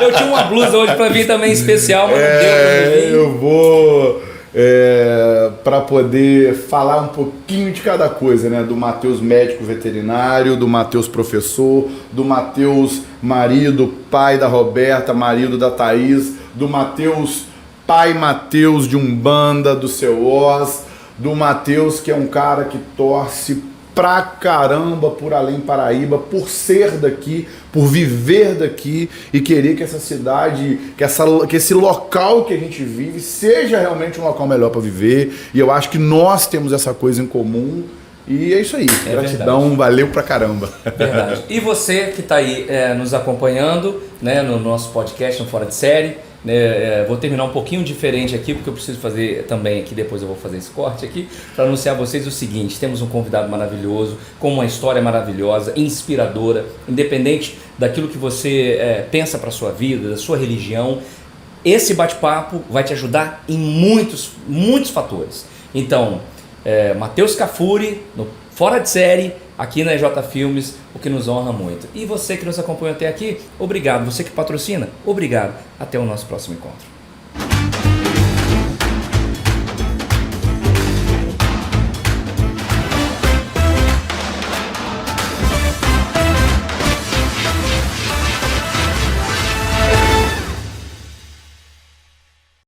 A: Eu tinha uma blusa hoje pra vir também especial, mas não deu pra vir.
B: Eu vou para poder falar um pouquinho de cada coisa, né? Do Matheus médico veterinário, do Matheus professor, do Matheus marido, pai da Roberta, marido da Thaís, do Matheus pai Matheus de Umbanda, do seu Oz, do Matheus que é um cara que torce pra caramba por Além Paraíba, por ser daqui, por viver daqui e querer que essa cidade, que esse local que a gente vive seja realmente um local melhor para viver. E eu acho que nós temos essa coisa em comum. E é isso aí. Gratidão, verdade. Valeu pra caramba.
A: Verdade. E você que está aí nos acompanhando, né, no nosso podcast, no Fora de Série. Vou terminar um pouquinho diferente aqui, porque eu preciso fazer também aqui, depois eu vou fazer esse corte aqui, para anunciar a vocês o seguinte: temos um convidado maravilhoso, com uma história maravilhosa, inspiradora, independente daquilo que você pensa para a sua vida, da sua religião. Esse bate-papo vai te ajudar em muitos, muitos fatores. Então, Matheus Cafuri, no Fora de Série, aqui na EJ Filmes, o que nos honra muito. E você que nos acompanha até aqui, obrigado. Você que patrocina, obrigado. Até o nosso próximo encontro.